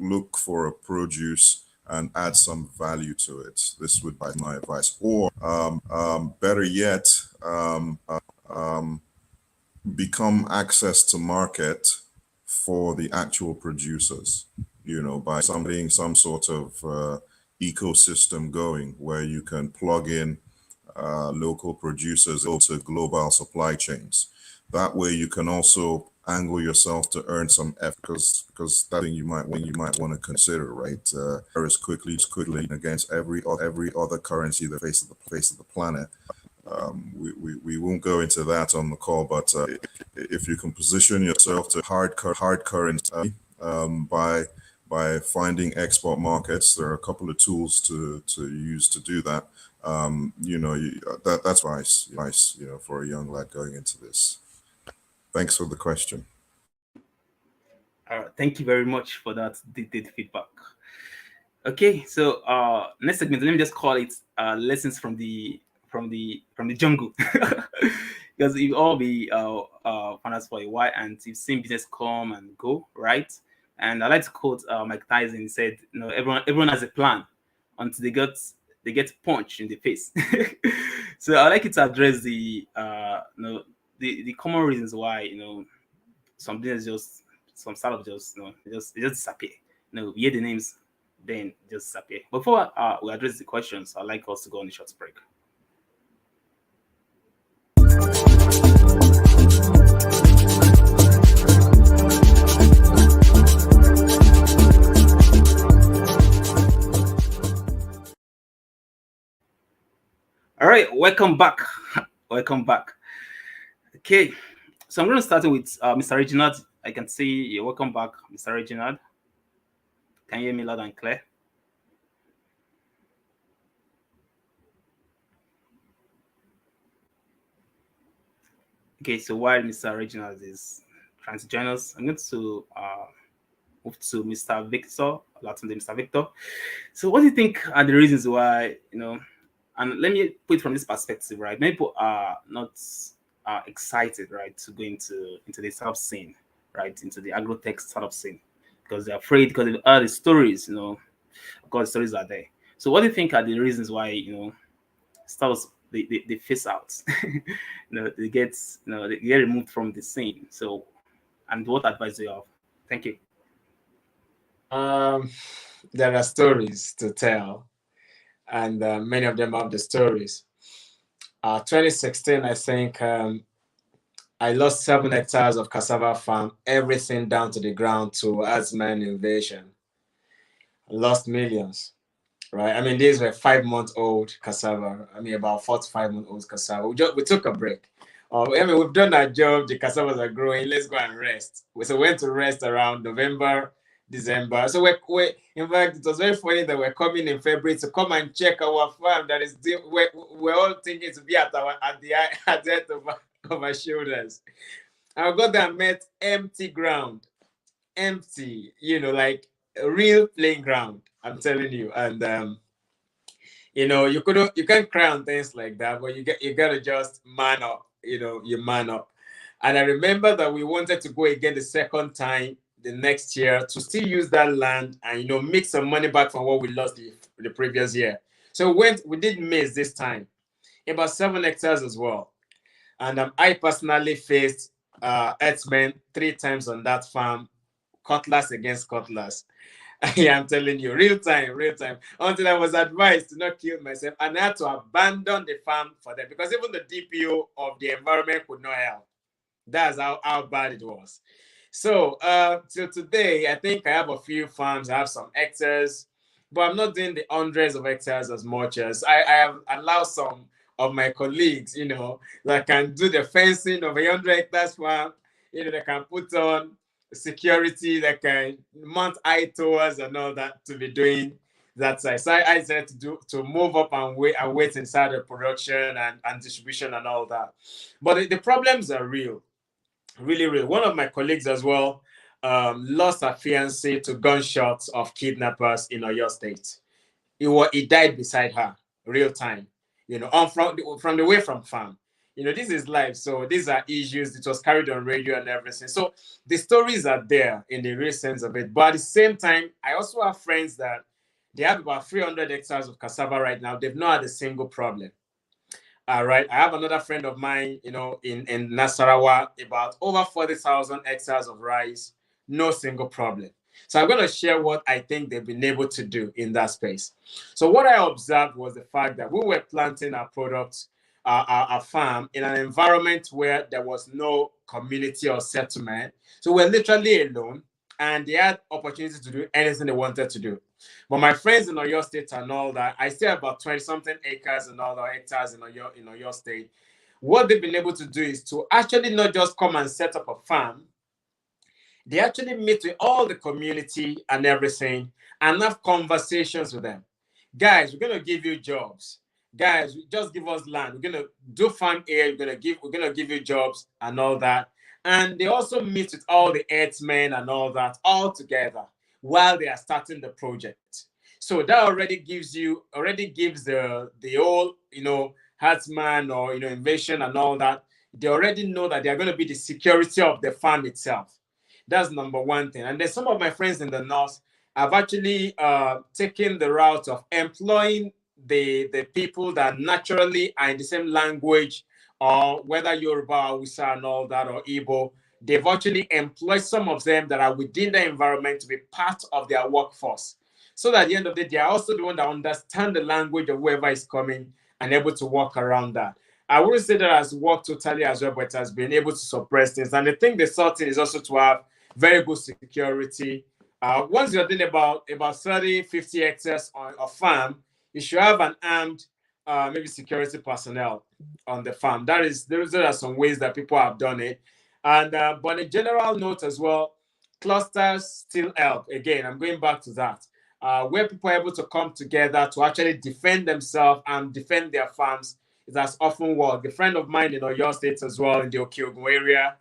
Look for a produce and add some value to it. This would be my advice. Or better yet, become access to market for the actual producers, by some sort of ecosystem going where you can plug in local producers into global supply chains. That way you can also angle yourself to earn some F, because that thing you might want to consider, right? As quickly against every other currency the face of the planet. We won't go into that on the call, but if you can position yourself to hard currency by finding export markets, there are a couple of tools to use to do that. That's nice, for a young lad going into this. Thanks for the question. Thank you very much for that detailed feedback. Okay, so next segment, let me just call it lessons from the jungle, because you've all been founders for a while and you've seen business come and go, right? And I like to quote Mike Tyson. He said, everyone has a plan until they get punched in the face. So I like it to address the common reasons why some business some startups just disappear. We hear the names, then just disappear. Before we address the questions, I'd like us to go on a short break. All right, welcome back. Welcome back. Okay, so I'm going to start with Mr. Reginald. I can see you. Welcome back, Mr. Reginald. Can you hear me loud and clear? Okay, so while Mr. Reginald is trying to join us, I'm going to move to Mr. Victor. Mr. Victor. So what do you think are the reasons why, and let me put it from this perspective, right? Many people are not excited, right, to go into the startup scene, right, into the agro-tech startup scene, because they're afraid, because they've heard the stories, of course, the stories are there. So what do you think are the reasons why, startups, they face out, they get removed from the scene? So, and what advice do you have? Thank you. There are stories to tell, and many of them have the stories. 2016, I think I lost 7 hectares of cassava farm, everything down to the ground to herdsman invasion. I lost millions, right? These were 5-month-old cassava. About 4 to 5-month-old cassava. We took a break. We've done our job. The cassavas are growing. Let's go and rest. So we went to rest around November, December. So we in fact, it was very funny that we're coming in February to come and check our farm. That is, we're all thinking to be at the end on my shoulders. I got there and met empty ground, empty, like a real playing ground. I'm telling you. And you can't cry on things like that, but you gotta just man up, you man up. And I remember that we wanted to go again the second time the next year to still use that land and make some money back from what we lost the previous year. So we did miss this time, about 7 hectares as well. And I personally faced Earthmen 3 times on that farm, cutlass against cutlass. Yeah, I'm telling you, real time, real time. Until I was advised to not kill myself, and I had to abandon the farm for them because even the DPO of the environment could not help. That's how bad it was. So till today, I think I have a few farms. I have some hectares, but I'm not doing the hundreds of hectares as much as I have allowed some of my colleagues, that can do the fencing of 100 hectares farm. They can put on security, that can mount eye towers and all that to be doing that side. So I decided to move up and wait inside the production and distribution and all that. But the problems are real. Really, really. One of my colleagues as well lost her fiancé to gunshots of kidnappers in Oyo State. He died beside her, real time. From the way from farm. This is life. So these are issues. It was carried on radio and everything. So the stories are there in the real sense of it. But at the same time, I also have friends that they have about 300 hectares of cassava right now. They've not had a single problem. All right. I have another friend of mine, in Nasarawa, about over 40,000 hectares of rice, no single problem. So I'm going to share what I think they've been able to do in that space. So what I observed was the fact that we were planting our products, our farm, in an environment where there was no community or settlement. So we're literally alone, and they had opportunity to do anything they wanted to do. But my friends in Oyo State and all that, I still have about 20-something acres and all the hectares in Oyo State. What they've been able to do is to actually not just come and set up a farm. They actually meet with all the community and everything and have conversations with them. Guys, we're going to give you jobs. Guys, just give us land. We're going to do farm air. We're going to give you jobs and all that. And they also meet with all the herdsmen and all that all together while they are starting the project. So that already gives the whole, herdsman or, invasion and all that. They already know that they are going to be the security of the farm itself. That's number one thing. And then some of my friends in the north have actually taken the route of employing the people that naturally are in the same language, or whether Yoruba, Hausa and all that, or Igbo. They've actually employed some of them that are within the environment to be part of their workforce. So that at the end of the day, they are also the one that understand the language of whoever is coming and able to work around that. I wouldn't say that has worked totally as well, but it has been able to suppress things. And the thing they sought in is also to have very good security. Once you're doing about 30, 50 hectares on a farm, you should have an armed, maybe security personnel on the farm. There are some ways that people have done it. And but a general note as well, clusters still help. Again, I'm going back to that. Where people are able to come together to actually defend themselves and defend their farms, it has often worked. A friend of mine in Oyo State as well, in the Okiogun area,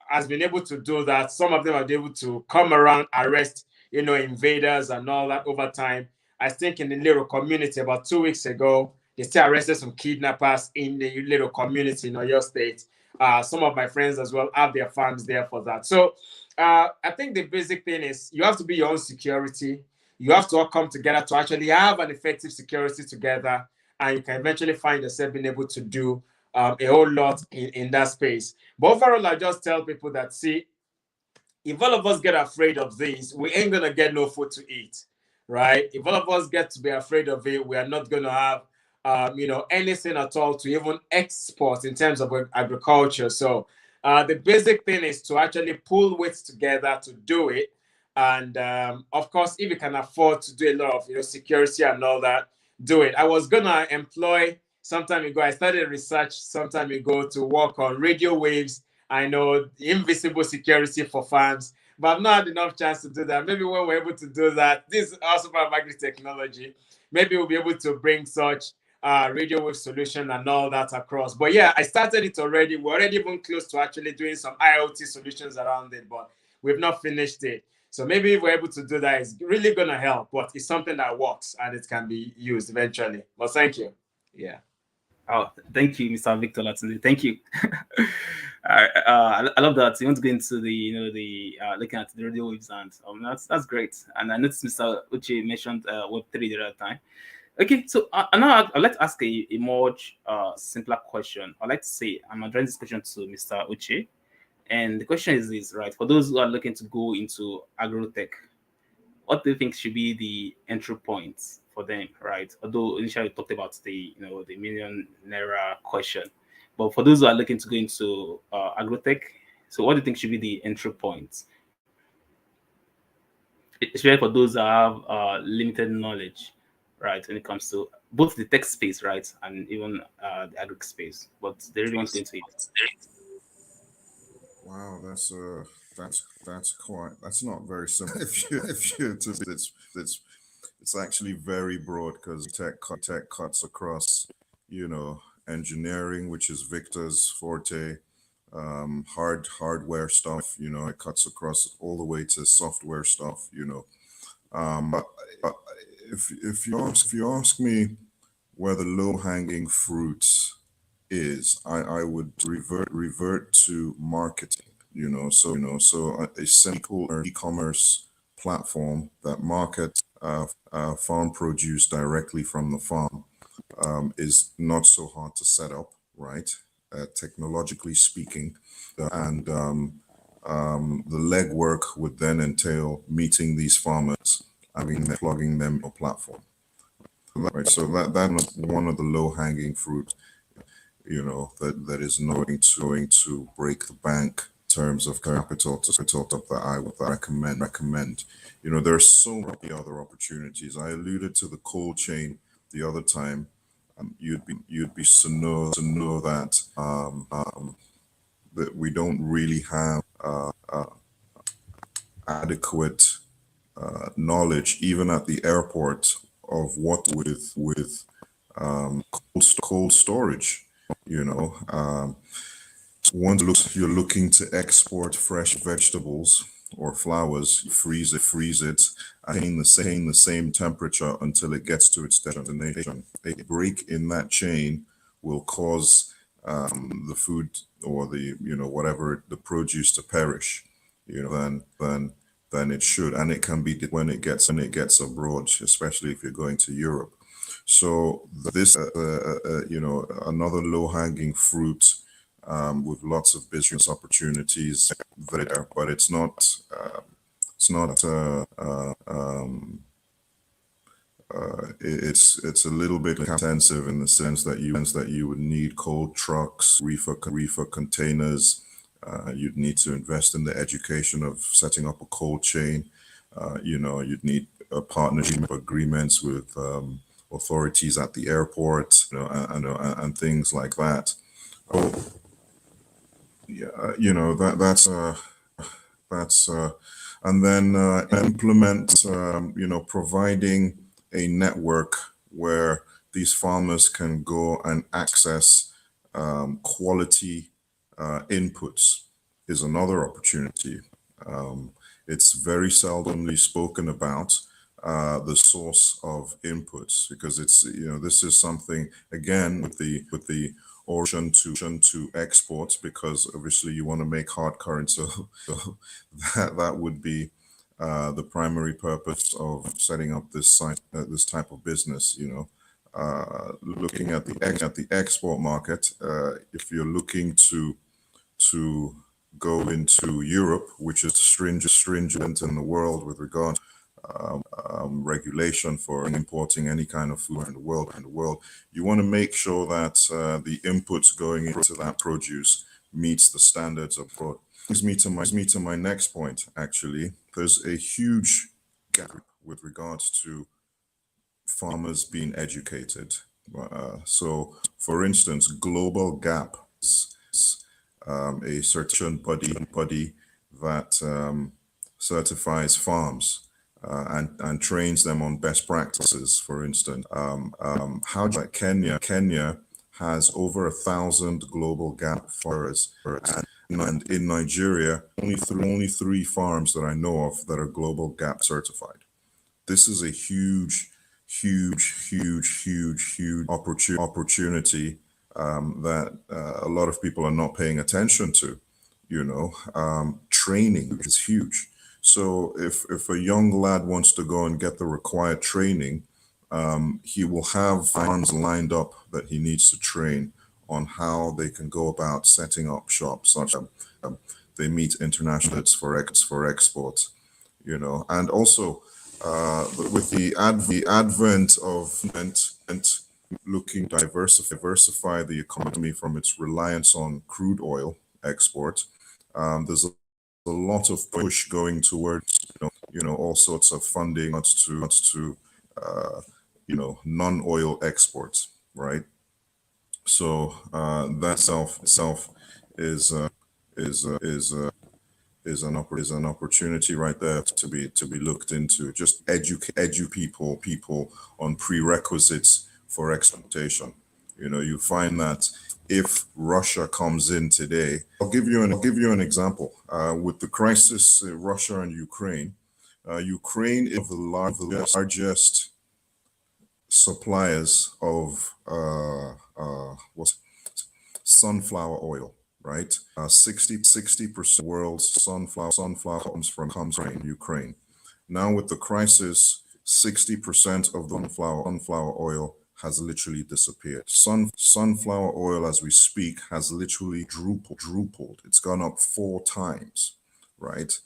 has been able to do that. Some of them are able to come around, arrest, invaders and all that over time. I think in the little community about 2 weeks ago, they still arrested some kidnappers in the little community in Oyo State. Some of my friends as well have their farms there for that. So I think the basic thing is you have to be your own security. You have to all come together to actually have an effective security together, and you can eventually find yourself being able to do a whole lot in that space. But overall, I just tell people that, see, if all of us get afraid of this, we ain't going to get no food to eat, right? If all of us get to be afraid of it, we are not going to have, anything at all to even export in terms of agriculture. So the basic thing is to actually pull weights together to do it. And of course, if you can afford to do a lot of, security and all that, do it. I was going to employ some time ago. I started research some time ago to work on radio waves. I know the invisible security for farms, but I've not had enough chance to do that. Maybe when we're able to do that, this is also part of agri technology. Maybe we'll be able to bring such radio wave solution and all that across. But yeah, I started it already. We're already even close to actually doing some IoT solutions around it, but we've not finished it. So maybe if we're able to do that, it's really going to help, but it's something that works and it can be used eventually. But thank you. Yeah. Oh, thank you, Mr. Victor Latunde. Thank you. I love that you want to go into the looking at the radio waves, and that's great. And I noticed Mr. Uche mentioned Web3 the other time. Okay, so now I'd like to ask a more simpler question. I'd like to say I'm addressing this question to Mr. Uche, and the question is this, right? For those who are looking to go into agrotech, what do you think should be the entry points for them, right? Although initially we talked about the million naira question, but for those who are looking to go into agrotech, so what do you think should be the entry points, especially for those that have limited knowledge, right, when it comes to both the tech space, right, and even the agri space, but they really want to go into it. Wow, that's not very simple. if you to it's actually very broad because tech cuts across, engineering, which is Victor's forte, hardware stuff, it cuts across all the way to software stuff, but if you ask me where the low hanging fruits is, I would revert to marketing, so a simple e-commerce platform that markets farm produce directly from the farm is not so hard to set up, right? Technologically speaking, and the legwork would then entail meeting these farmers, plugging them in a platform, right? So that's one of the low-hanging fruit, that is not going to break the bank in terms of capital that I would recommend. There are so many other opportunities. I alluded to the cold chain the other time. You'd be to know that that we don't really have adequate knowledge, even at the airport, of what with cold storage. Once you're looking to export fresh vegetables or flowers, you freeze it, attain the same temperature until it gets to its destination. A break in that chain will cause the food or the whatever the produce to perish, than it should, and it can be when it gets abroad, especially if you're going to Europe. So this, another low-hanging fruit with lots of business opportunities there, but it's not it's a little bit intensive in the sense that you would need cold trucks, reefer containers. You'd need to invest in the education of setting up a cold chain. You'd need partnership agreements with authorities at the airport, and things like that. Oh, yeah, that's and then implement, providing a network where these farmers can go and access quality inputs is another opportunity. It's very seldomly spoken about, the source of inputs, because it's this is something, again, with the origin to export, because obviously you want to make hard currency. So that would be the primary purpose of setting up this type of business. Looking at the export market, if you're looking to go into Europe, which is stringent in the world with regard regulation for importing any kind of food in the world, you want to make sure that the inputs going into that produce meets the standards abroad. Brings me to my next point. Actually, there's a huge gap with regards to farmers being educated. So, for instance, Global Gap is a certain body that certifies farms. and trains them on best practices. For instance, how Kenya has over 1,000 global gap farmers, and in Nigeria, only three farms that I know of that are global gap certified. This is a huge opportunity that a lot of people are not paying attention to. Training is huge. So if a young lad wants to go and get the required training, he will have farms lined up that he needs to train on how they can go about setting up shops, such as they meet international for export, and also with the advent of looking to diversify the economy from its reliance on crude oil export. There's a lot of push going towards all sorts of funding to non-oil exports, right? So that itself is an opportunity right there to be looked into. Just educate people on prerequisites for exportation. You find that if Russia comes in today, I'll give you an example. With the crisis, Russia and Ukraine, Ukraine is the largest suppliers of sunflower oil, right? 60% of the world's sunflower comes from Ukraine. Now with the crisis, 60% of the sunflower oil has literally disappeared. Sunflower oil, as we speak, has literally drupled. It's gone up 4 times, right?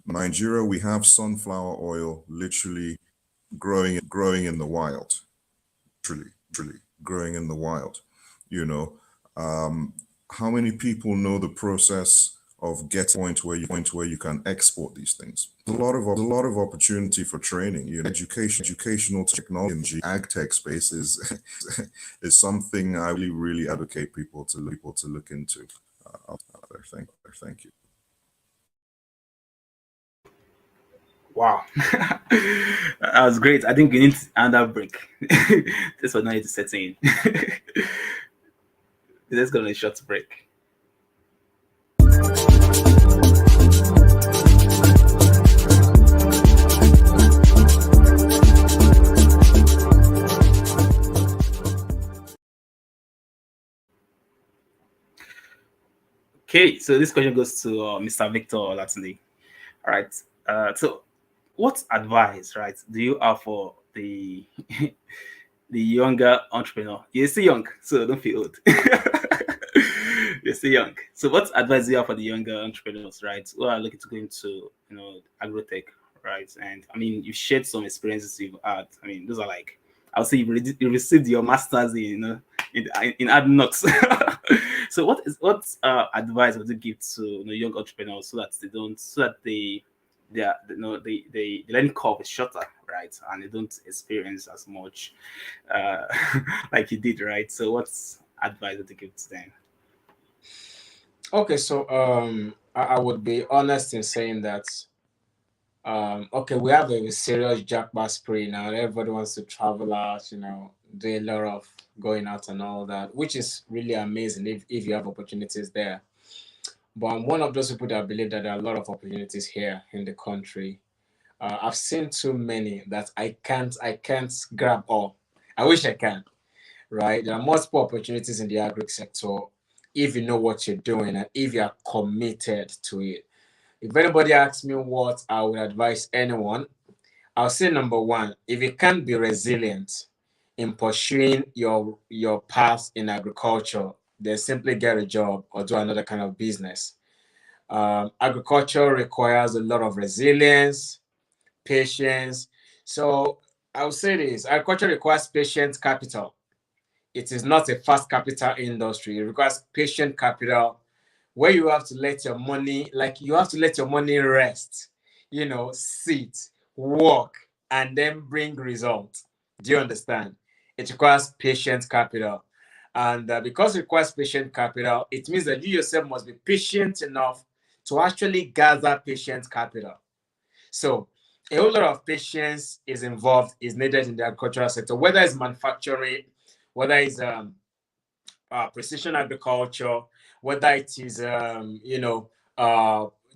Nigeria, we have sunflower oil literally growing in the wild, literally growing in the wild. How many people know the process of getting to a point where you can export these things? There's a lot of opportunity for training. Educational technology, agtech space is something I really advocate people to look into. Thank you. Wow, that was great. I think we need another break. This was not to set in. Let's go on a short break. Okay, so this question goes to Mr. Victor Olatunde. All right. So, what advice, right, do you have for the the younger entrepreneur? You're still young, so don't feel old. You're still young. So, what advice do you have for the younger entrepreneurs, right, who are looking to go into agrotech, right? And I mean, you've shared some experiences you've had. I mean, those are like, I'll say you received your masters in ad nuts. So what advice would you give to young entrepreneurs so that the learning curve is shorter, right, and they don't experience as much like you did, right? So what's advice would you give to them? Okay, so I would be honest in saying that okay, we have a serious jackpot spree now. Everybody wants to travel out, do a lot of going out and all that, which is really amazing if you have opportunities there. But I'm one of those people that believe that there are a lot of opportunities here in the country. I've seen too many that I can't grab all. I wish I can, right? There are multiple opportunities in the agri sector if you know what you're doing and if you are committed to it. If anybody asks me what I would advise anyone, I'll say number one, if you can't be resilient in pursuing your path in agriculture, then simply get a job or do another kind of business. Agriculture requires a lot of resilience, patience. So I'll say this, agriculture requires patient capital. It is not a fast capital industry. It requires patient capital where you have to let your money, rest, sit, work, and then bring results. Do you understand? It requires patient capital. And because it requires patient capital, it means that you yourself must be patient enough to actually gather patient capital. So a whole lot of patience is needed in the agricultural sector, whether it's manufacturing, whether it's precision agriculture, whether it is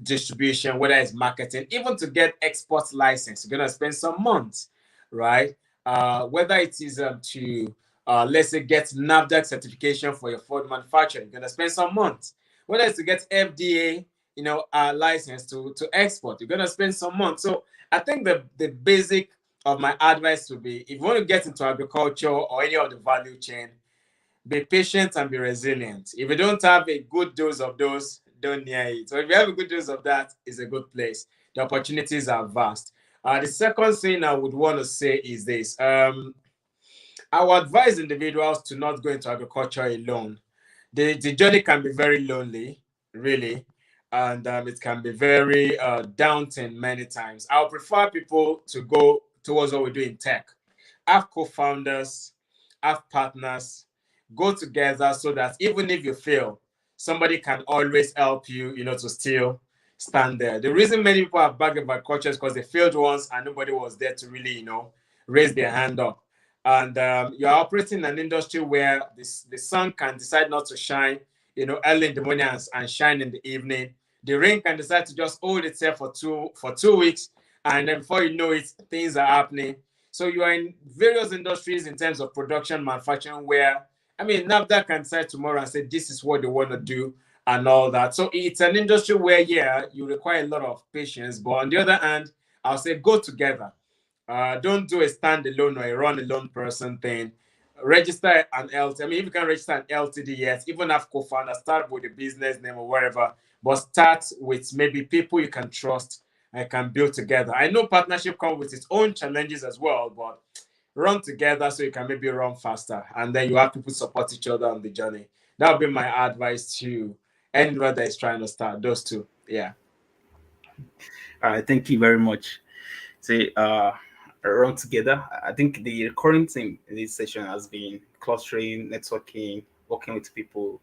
distribution, whether it's marketing, even to get export license, you're gonna spend some months, right? Whether it is to let's say get NAFDAC certification for your food manufacturing, you're gonna spend some months. Whether it's to get FDA, license to export, you're gonna spend some months. So I think the basic of my advice would be, if you want to get into agriculture or any of the value chain, be patient and be resilient. If you don't have a good dose of those, don't near it. So if you have a good dose of that, it's a good place. The opportunities are vast. The second thing I would want to say is this. I would advise individuals to not go into agriculture alone. The journey can be very lonely, really, and it can be very daunting many times. I would prefer people to go towards what we do in tech. Have co-founders, have partners, go together so that even if you fail, somebody can always help you, to still stand there. The reason many people have backed about culture is because they failed once and nobody was there to really, raise their hand up. And you're operating in an industry where the sun can decide not to shine, early in the morning and shine in the evening. The rain can decide to just hold itself for 2 weeks, and then before you know it, things are happening. So you are in various industries in terms of production, manufacturing, where NAFDAC can decide tomorrow and say this is what they want to do and all that. So it's an industry where, yeah, you require a lot of patience. But on the other hand, I'll say go together. Don't do a standalone or a run alone person thing. Register an LTD. If you can register an LTD, yes, even have co-founder, start with a business name or wherever, but start with maybe people you can trust and can build together. I know partnership comes with its own challenges as well, but run together so you can maybe run faster, and then you have people support each other on the journey. That would be my advice to anyone that is trying to start. Those two, yeah. All right, thank you very much. Say, run together. I think the recurring theme in this session has been clustering, networking, working with people,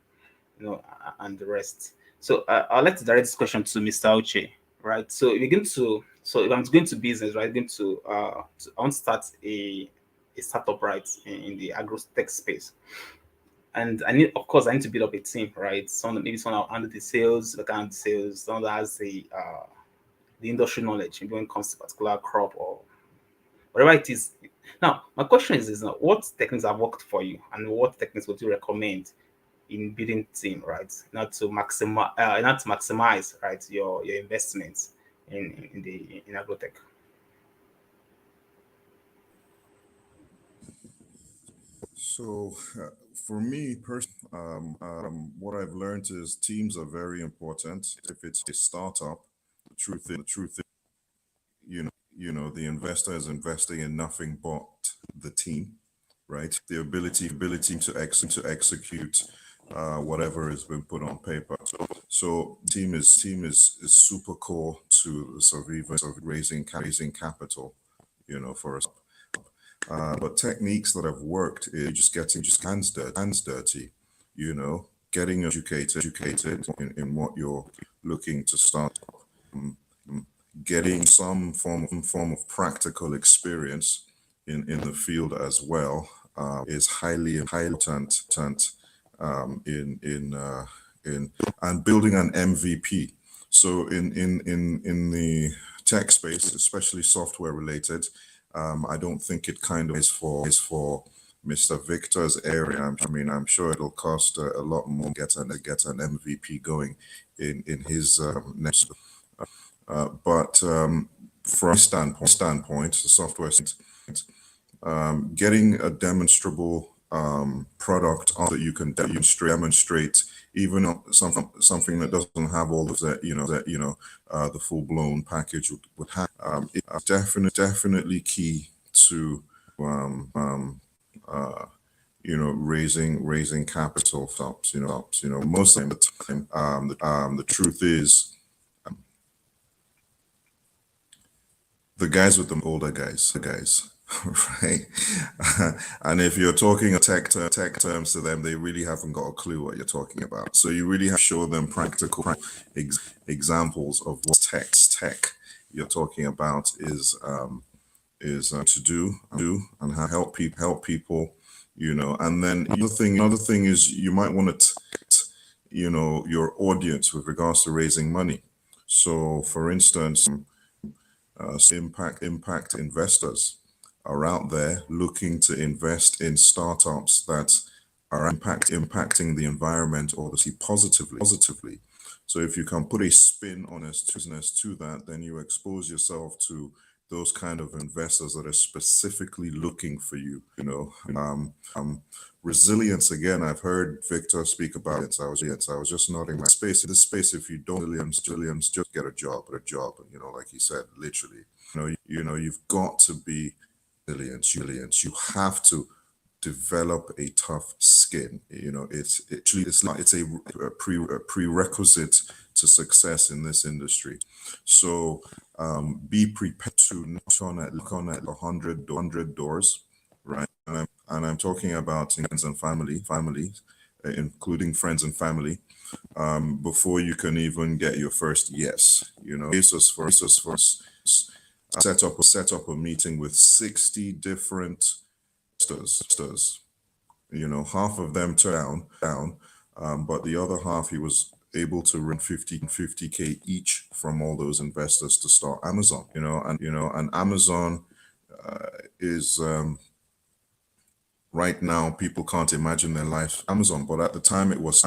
and the rest. So I'd like to direct this question to Mr. Uche, right? So if I'm going to business, right, I want to start a startup, right, in the agro tech space. And I need to build up a team, right? Maybe someone will handle the sales, someone that has the industry knowledge when it comes to particular crop or whatever it is. Now, my question is what techniques have worked for you, and what techniques would you recommend in building team, right? Not to maximize, right, your investments in agrotech. So, for me personally, what I've learned is teams are very important. If it's a startup, the truth is, the investor is investing in nothing but the team, right? The ability to execute whatever has been put on paper. So team is super core to the survival of raising capital, for us. But techniques that have worked is just getting hands dirty, getting educated in what you're looking to start. Getting some form of practical experience in the field as well is highly important in and building an MVP. So in the tech space, especially software related, I don't think it kind of is for Mr. Victor's area. I'm sure it'll cost a lot more to get an MVP going in his next. But from a standpoint, the software, getting a demonstrable product that you can demonstrate, even something that doesn't have all of that, the full blown package would have. It's definitely key to raising capital. Most of the time, the truth is, the guys with the older guys, right? And if you're talking tech terms to them, they really haven't got a clue what you're talking about. So you really have to show them practical examples of what tech you're talking about is to do and how help people, and then another thing is you might want to your audience with regards to raising money. So for instance, impact investors are out there looking to invest in startups that are impacting the environment or the sea positively. So if you can put a spin on a business to that, then you expose yourself to those kind of investors that are specifically looking for you. Resilience, again, I've heard Victor speak about it. I was just nodding my space. In this space, if you don't resilience, just get a job. And like he said, literally, you've got to be resilience. You have to develop a tough skin. It's a prerequisite to success in this industry. So be prepared to knock on at 100 doors, right? And I'm talking about friends and family, including friends and family, before you can even get your first yes. Jesus for set up a meeting with 60 different investors. Half of them turned down, but the other half he was able to run 50K each from all those investors to start Amazon. And Amazon is right now, people can't imagine their life Amazon, but at the time it was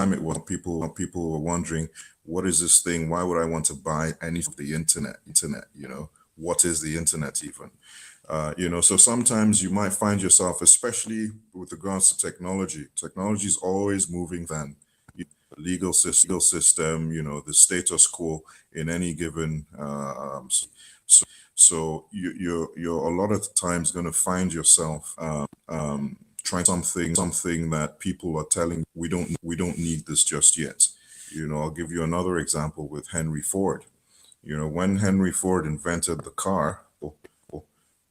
people were wondering, what is this thing? Why would I want to buy any of the internet? What is the internet even? So sometimes you might find yourself, especially with regards to technology is always moving than legal system, the status quo in any given. So you're a lot of times going to find yourself trying something that people are telling we don't need this just yet. I'll give you another example with Henry Ford. When Henry Ford invented the car,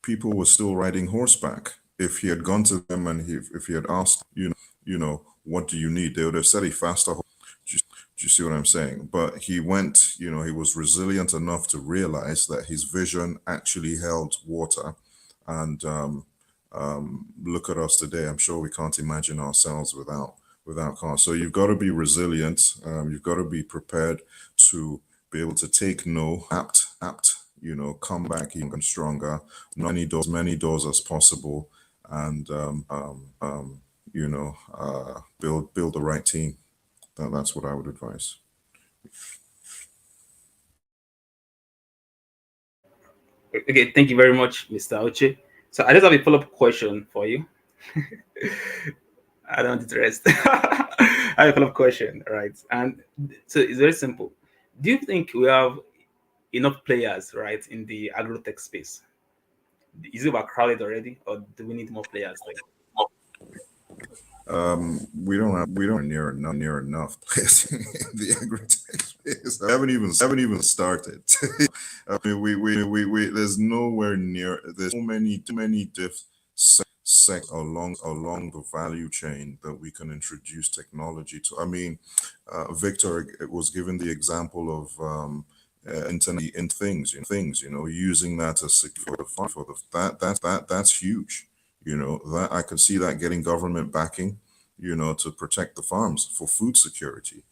people were still riding horseback. If he had gone to them and if he had asked, what do you need? They would have said a faster horse. Do you see what I'm saying? But he went, he was resilient enough to realize that his vision actually held water. And look at us today. I'm sure we can't imagine ourselves without cars. So you've got to be resilient. You've got to be prepared to be able to take no, apt, come back even stronger, many doors as possible, and build the right team. That's what I would advise. Okay, thank you very much, Mr. Oche. So I just have a follow-up question for you. I don't want to rest. I have a follow-up question, right? And so it's very simple. Do you think we have enough players, right, in the agro-tech space? Is it overcrowded already, or do we need more players? We don't near enough players in the agri-tech space. I haven't even started. I mean, we there's nowhere near. There's so many different sectors along the value chain that we can introduce technology to. I mean, Victor was given the example of internet in things, using that as secure for that's huge. That I could see that getting government backing, to protect the farms for food security.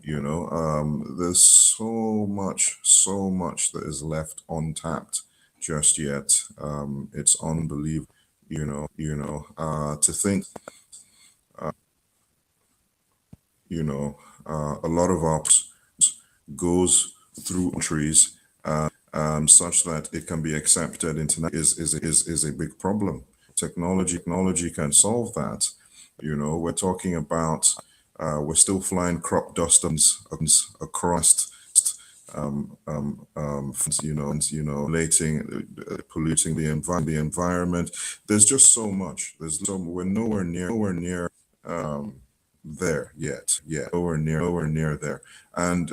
There's so much that is left untapped just yet. It's unbelievable, to think, a lot of our goes through countries such that it can be accepted is a big problem. Technology can solve that. We're talking about we're still flying crop dusters across polluting the environment. There's just so much. We're nowhere near there yet. Nowhere near there. And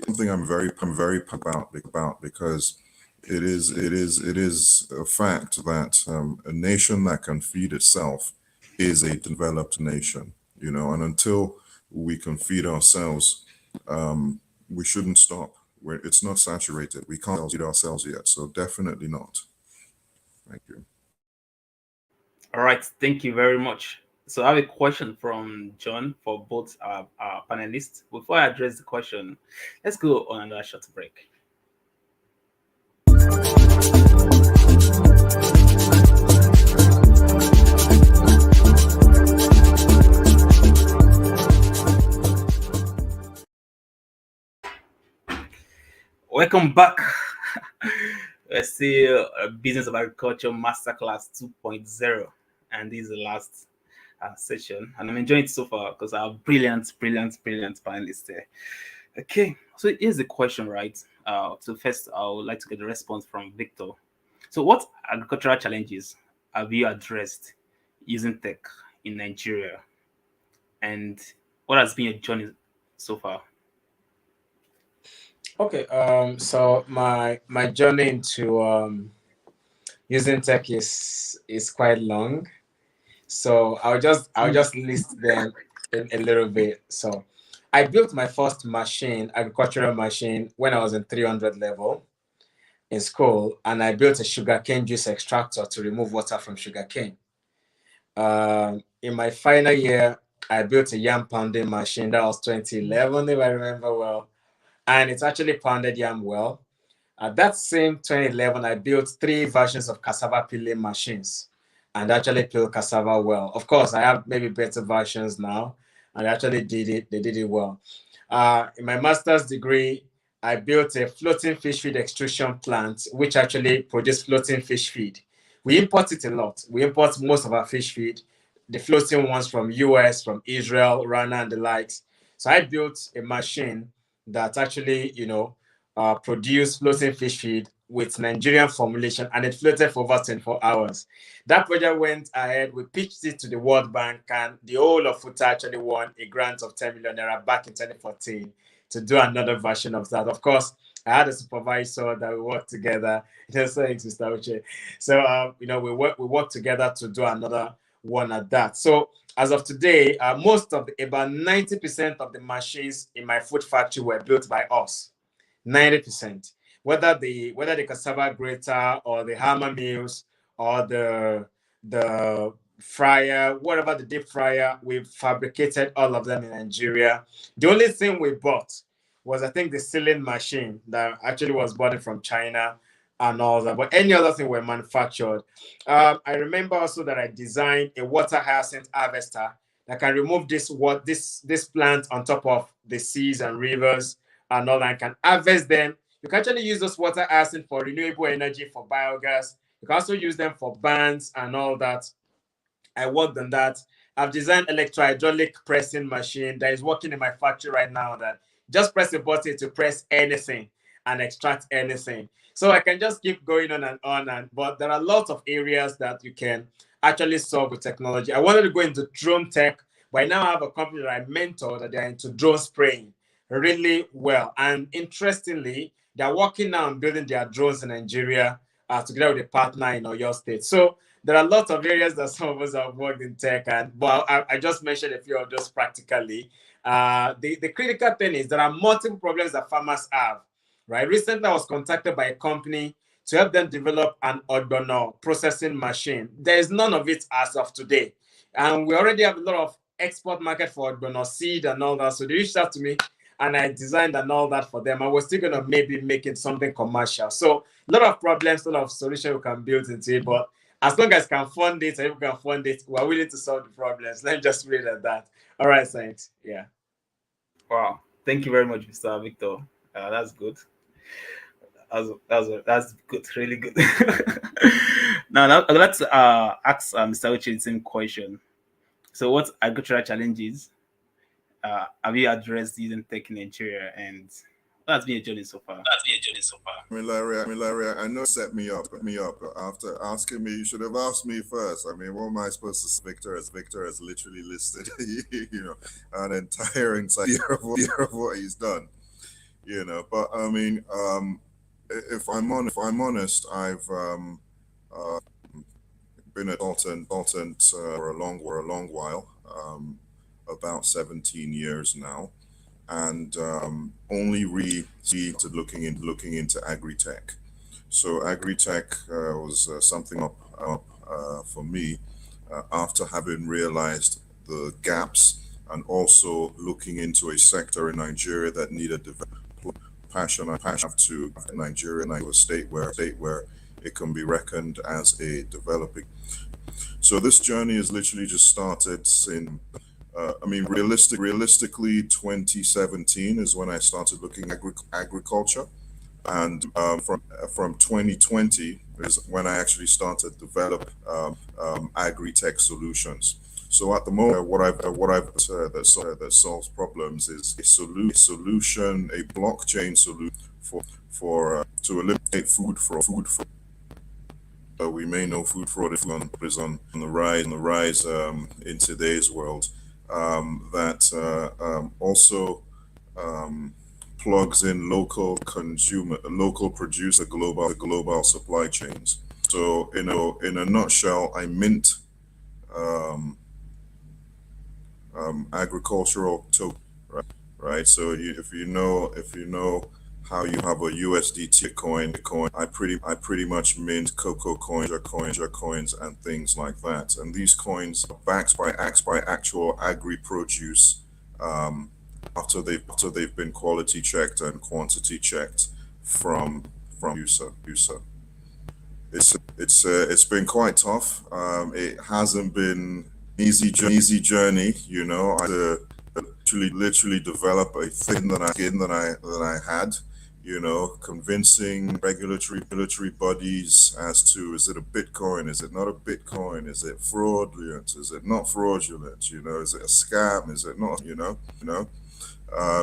something I'm very proud about, because it is a fact that a nation that can feed itself is a developed nation. And until we can feed ourselves, we shouldn't stop. it's not saturated. We can't feed ourselves yet, so definitely not. Thank you. All right, thank you very much. So I have a question from John for both our panelists. Before I address the question, let's go on another short break. Welcome back. Let's see Business of Agriculture Masterclass 2.0. And this is the last session. And I'm enjoying it so far because I have brilliant panelists there. Okay, so here's the question, right? So first, I would like to get a response from Victor. So what agricultural challenges have you addressed using tech in Nigeria? And what has been your journey so far? Okay, so my journey into using tech is quite long. So I'll just list them in a little bit. So I built my first machine, agricultural machine, when I was in 300 level in school, and I built a sugarcane juice extractor to remove water from sugarcane. In my final year, I built a yam pounding machine. That was 2011, if I remember well, and it's actually pounded yam well. At that same 2011, I built 3 versions of cassava peeling machines and actually peel cassava well. Of course, I have maybe better versions now, and they actually did it. They did it well. In my master's degree, I built a floating fish feed extrusion plant, which actually produced floating fish feed. We import it a lot. We import most of our fish feed, the floating ones from US, from Israel, Rana, and the likes. So I built a machine that actually, produced floating fish feed with Nigerian formulation, and it floated for over 24 hours. That project went ahead. We pitched it to the World Bank, and the whole of FUTA actually won a grant of 10 million naira back in 2014 to do another version of that. Of course, I had a supervisor that we worked together. Just saying, Sister Uche. So, we worked together to do another one at that. So, as of today, about 90% of the machines in my food factory were built by us. 90%. Whether the cassava grater or the hammer mills or the fryer, whatever the deep fryer, we've fabricated all of them in Nigeria. The only thing we bought was, I think, the sealing machine that actually was bought from China and all that. But any other thing were manufactured. I remember also that I designed a water hyacinth harvester that can remove this plant on top of the seas and rivers and all that, can harvest them. You can actually use those water hyacinth for renewable energy, for biogas. You can also use them for bands and all that. I worked on that. I've designed electro-hydraulic pressing machine that is working in my factory right now, that just press a button to press anything and extract anything. So I can just keep going on and on. But there are lots of areas that you can actually solve with technology. I wanted to go into drone tech, but I now have a company that I mentor that they're into drone spraying really well. And interestingly, they're working now on building their drones in Nigeria together with a partner in Oyo State. So there are lots of areas that some of us have worked in tech, but I just mentioned a few of those practically. The critical thing is there are multiple problems that farmers have, right? Recently, I was contacted by a company to help them develop an ogbono processing machine. There is none of it as of today. And we already have a lot of export market for ogbono seed and all that. So they reached out to me and I designed and all that for them. I was still going to maybe make it something commercial. So a lot of problems, a lot of solutions we can build into it. But as long as can fund it, and people can fund it, we're willing to solve the problems. Let's just read at that. All right, thanks. Yeah. Wow. Thank you very much, Mr. Victor. That's good. That's good. Really good. Now, let's ask Mr. Uche the same question. So, what agricultural challenges have you addressed using tech in Nigeria, and what has been your journey so far? Larry, I know you set me up after asking me. You should have asked me first. I mean, what am I supposed to say? Victor has literally listed, an entire encyclopedia of what he's done. But I mean, if I'm honest, I've been a consultant for a long while, about 17 years now. and only really started looking into agri-tech. So agri-tech was something up for me after having realized the gaps and also looking into a sector in Nigeria that needed passion. I have to Nigeria, a state where it can be reckoned as a developing. So this journey has literally just started in. I mean, realistically, 2017 is when I started looking at agriculture, and from 2020 is when I actually started develop agri-tech solutions. So at the moment, what I've that solves problems is a solution, a blockchain solution for to eliminate food fraud. We may know food fraud is on the rise in today's world. That also plugs in local producer, global supply chains. So in a nutshell, I mint agricultural token, right? So if you know how you have a USDT coin, I pretty much mint cocoa coins and things like that. And these coins are backed by actual agri produce after they've been quality checked and quantity checked from user. It's been quite tough. It hasn't been easy journey, you know. I had to literally develop a thing that I had, you know, convincing regulatory bodies as to, is it a Bitcoin, is it not a Bitcoin, is it fraudulent, is it not fraudulent, you know, is it a scam, is it not, you know.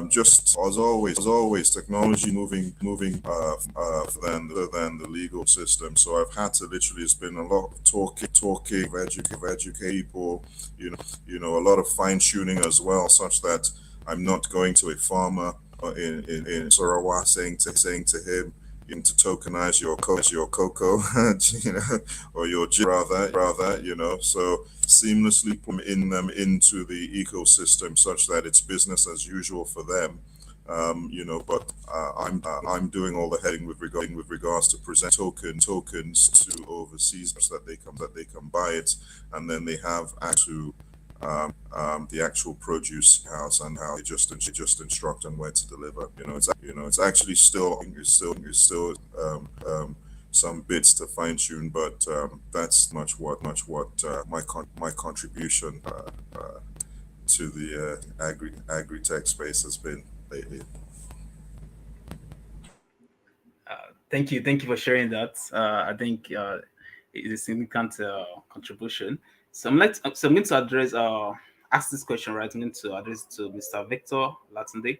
Just as always, technology moving than the legal system. So I've had to literally. It's been a lot of talking, educate people. You know, a lot of fine tuning as well, such that I'm not going to a farmer in Sarawak saying to him, to tokenize your cocoa, you know, or your rather, you know. So seamlessly put in them into the ecosystem such that it's business as usual for them. You know, but I'm doing all the heading with regards to present tokens to overseas so that they can buy it, and then they have to the actual produce house and how they just instruct on where to deliver. You know, it's actually still some bits to fine tune, but that's much what my contribution to the agri tech space has been lately. Thank you for sharing that. I think it is a significant contribution. So I'm going to address ask this question, right? I'm going to address it to Mr. Victor Latunde.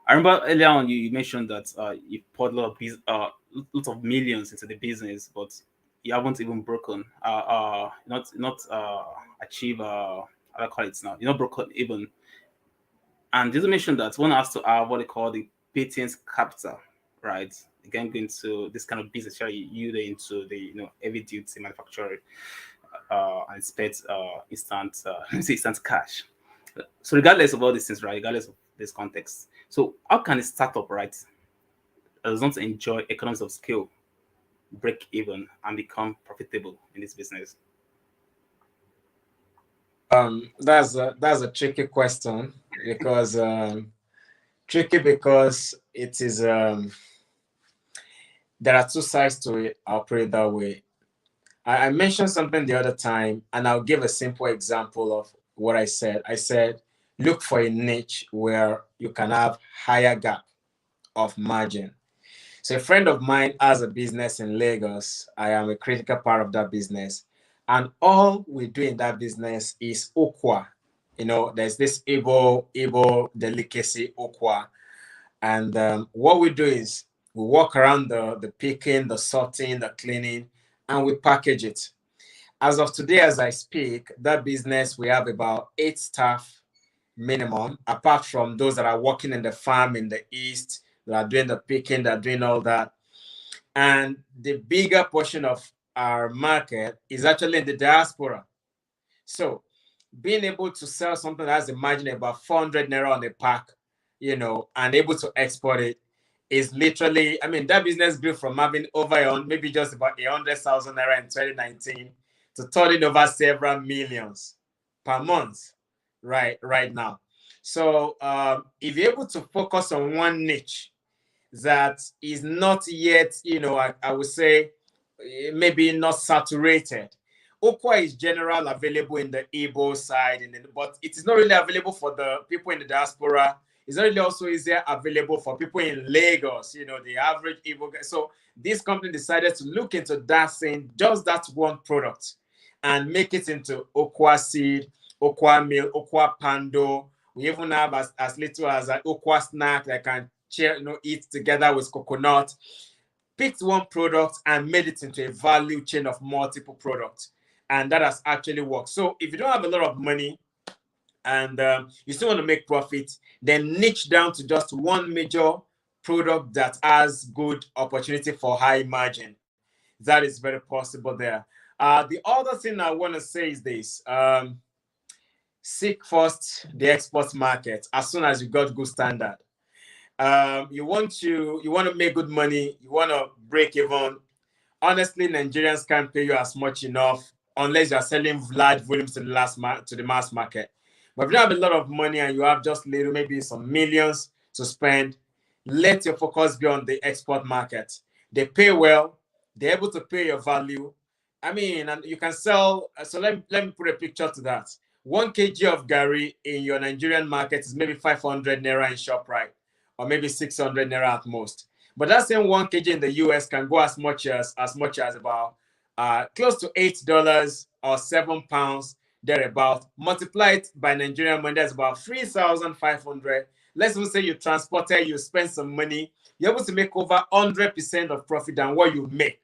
I remember earlier on you mentioned that you poured a lot of millions into the business, but you haven't even broken, not achieve, how do I call it now? You're not broken even. And you mentioned that one has to have what they call the patent capital, right? Again, going to this kind of business, you into the heavy duty manufacturing and expect instant cash. So regardless of all these things, right? Regardless of this context, so how can a startup, right, that does not enjoy economies of scale, break even and become profitable in this business? That's a tricky question because it is there are two sides to it. I'll put it that way. I mentioned something the other time, and I'll give a simple example of what I said. I said, look for a niche where you can have higher gap of margin. So a friend of mine has a business in Lagos. I am a critical part of that business. And all we do in that business is okwa. You know, there's this Igbo delicacy okwa. And what we do is we walk around the picking, the sorting, the cleaning, and we package it. As of today, as I speak, that business, we have about 8 staff minimum, apart from those that are working in the farm in the east, that are doing the picking, that are doing all that. And the bigger portion of our market is actually in the diaspora. So being able to sell something that has a margin of about 400 naira on the pack and able to export it is literally, I mean, that business grew from having over maybe just about 100,000 naira in 2019 to turning over several millions per month right now. So if you're able to focus on one niche that is not yet, I would say maybe not saturated. Okwa is general available in the Igbo side, but it is not really available for the people in the diaspora. It's not really also easier available for people in Lagos, the average Igbo guy. So this company decided to look into that saying just that one product and make it into Okwa seed, Okwa meal, Okwa pando. We even have as little as an Okwa snack that can eat together with coconut. Picked one product and made it into a value chain of multiple products, and that has actually worked. So if you don't have a lot of money and you still want to make profit, then niche down to just one major product that has good opportunity for high margin. That is very possible there. The other thing I want to say is this: seek first the export market as soon as you got good standard. You want to make good money, you want to break even. Honestly, Nigerians can't pay you as much enough unless you're selling large volumes to the mass market. But if you have a lot of money and you have just little, maybe some millions to spend, let your focus be on the export market. They pay well, they're able to pay your value. I mean, and you can sell. So let me put a picture to that. 1 kg of Gary in your Nigerian market is maybe 500 naira in ShopRite, or maybe 600 naira at most. But that same 1 kg in the US can go as much as about close to $8 or £7 thereabout. Multiply it by Nigerian money, that's about 3,500. Let's even say you transported, you spend some money, you're able to make over 100% of profit than what you make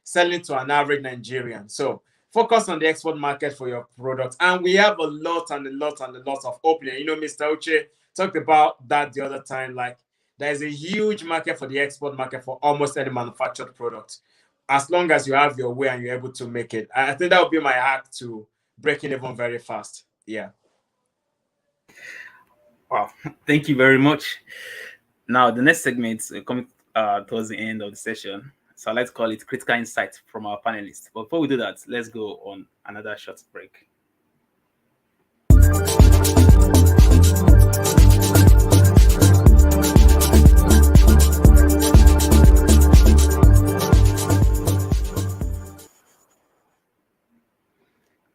selling to an average Nigerian. So focus on the export market for your products. And we have a lot and a lot and a lot of opening. Mr. Uche talked about that the other time. Like, there's a huge market for the export market for almost any manufactured product, as long as you have your way and you're able to make it. I think that would be my hack to breaking even very fast. Yeah. Wow, thank you very much. Now, the next segment coming towards the end of the session. So let's call it critical insight from our panelists. But before we do that, let's go on another short break.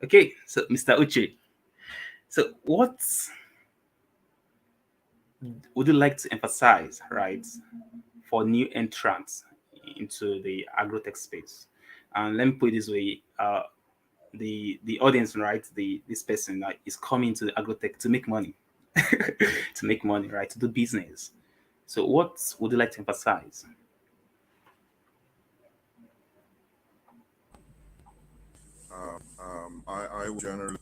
Okay, so Mr. Uche, so what would you like to emphasize, right, for new entrants into the agrotech space? And let me put it this way: the audience, right, this person that is coming to the agrotech to make money, to make money, right, to do business. So, what would you like to emphasize? I would generally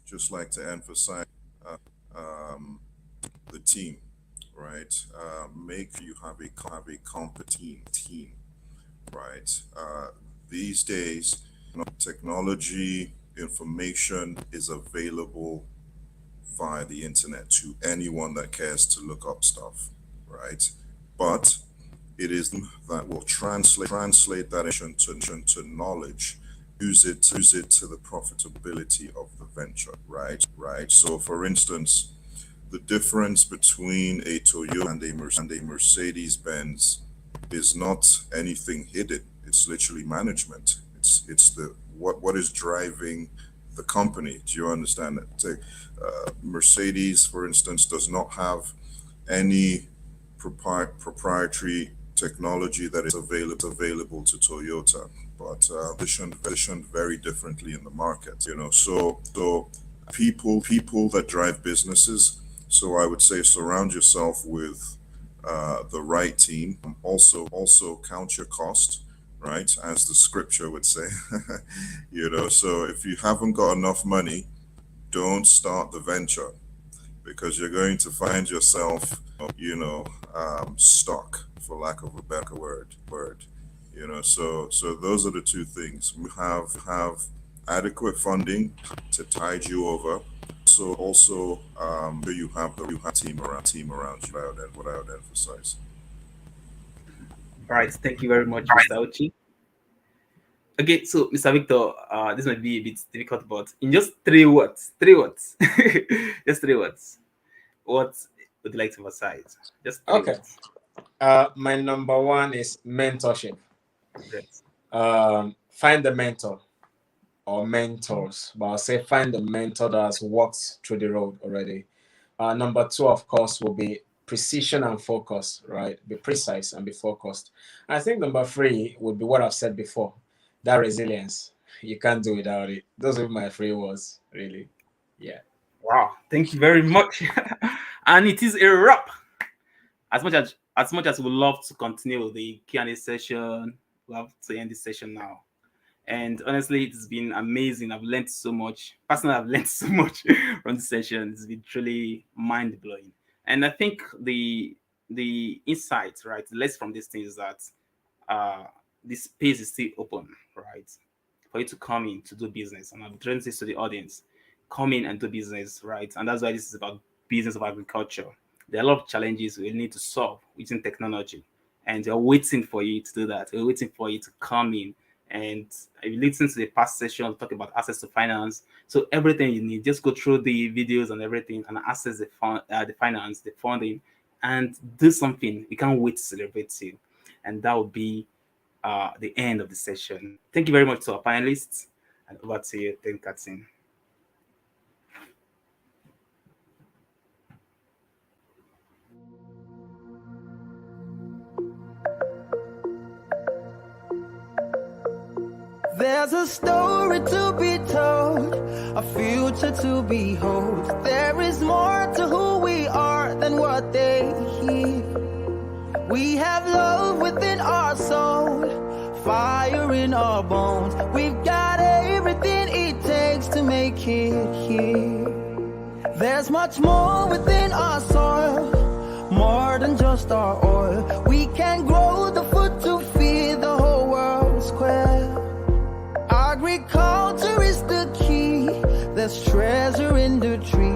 just like to emphasize the team, right? Make you have a competent team, right? These days, technology information is available via the internet to anyone that cares to look up stuff, right? But it is that will translate that information to knowledge, use it to the profitability of the venture, right? So for instance, the difference between a Toyota and a Mercedes-Benz is not anything hidden. It's literally management. It's the what is driving the company. Do you understand that? Mercedes, for instance, does not have any proprietary technology that is available to Toyota, but positioned very differently in the market. So people that drive businesses. So I would say surround yourself with the right team. Also count your cost, right? As the scripture would say. So if you haven't got enough money, don't start the venture, because you're going to find yourself, stuck, for lack of a better word. So those are the two things. We have adequate funding to tide you over. also you have team around you. What I would emphasize. All right, thank you very much, Mr. Ochi. Okay, so Mr. Victor, this might be a bit difficult, but in just 3 words, just 3 words, what would you like to emphasize? Just three Okay. words. My number one is mentorship. Great. Find the mentor or mentors, but I'll say find the mentor that has walked through the road already. Number two, of course, will be precision and focus, right? Be precise and be focused. I think number three would be what I've said before, that resilience. You can't do without it. Those are my 3 words, really. Yeah. Wow, thank you very much. And it is a wrap. As much as we would love to continue the Q&A session, we have to end this session now. And honestly, it's been amazing. I've learned so much. Personally, I've learned so much from this session. It's been truly mind-blowing. And I think the insight, right, the lesson from this thing is that the space is still open, right, for you to come in to do business. And I've drawn this to the audience. Come in and do business, right? And that's why this is about business of agriculture. There are a lot of challenges we need to solve using technology. And they're waiting for you to do that. They're waiting for you to come in. And if you listen to the past session, talk about access to finance. So everything you need, just go through the videos and everything and access the finance, the funding, and do something. We can't wait to celebrate you. And that will be the end of the session. Thank you very much to our panelists. And over to you, then, Katin. There's a story to be told, a future to behold. There is more to who we are than what they hear. We have love within our soul, fire in our bones. We've got everything it takes to make it here. There's much more within our soil, more than just our oil. We can grow the food to feed the whole world square. Agriculture is the key. There's treasure in the tree.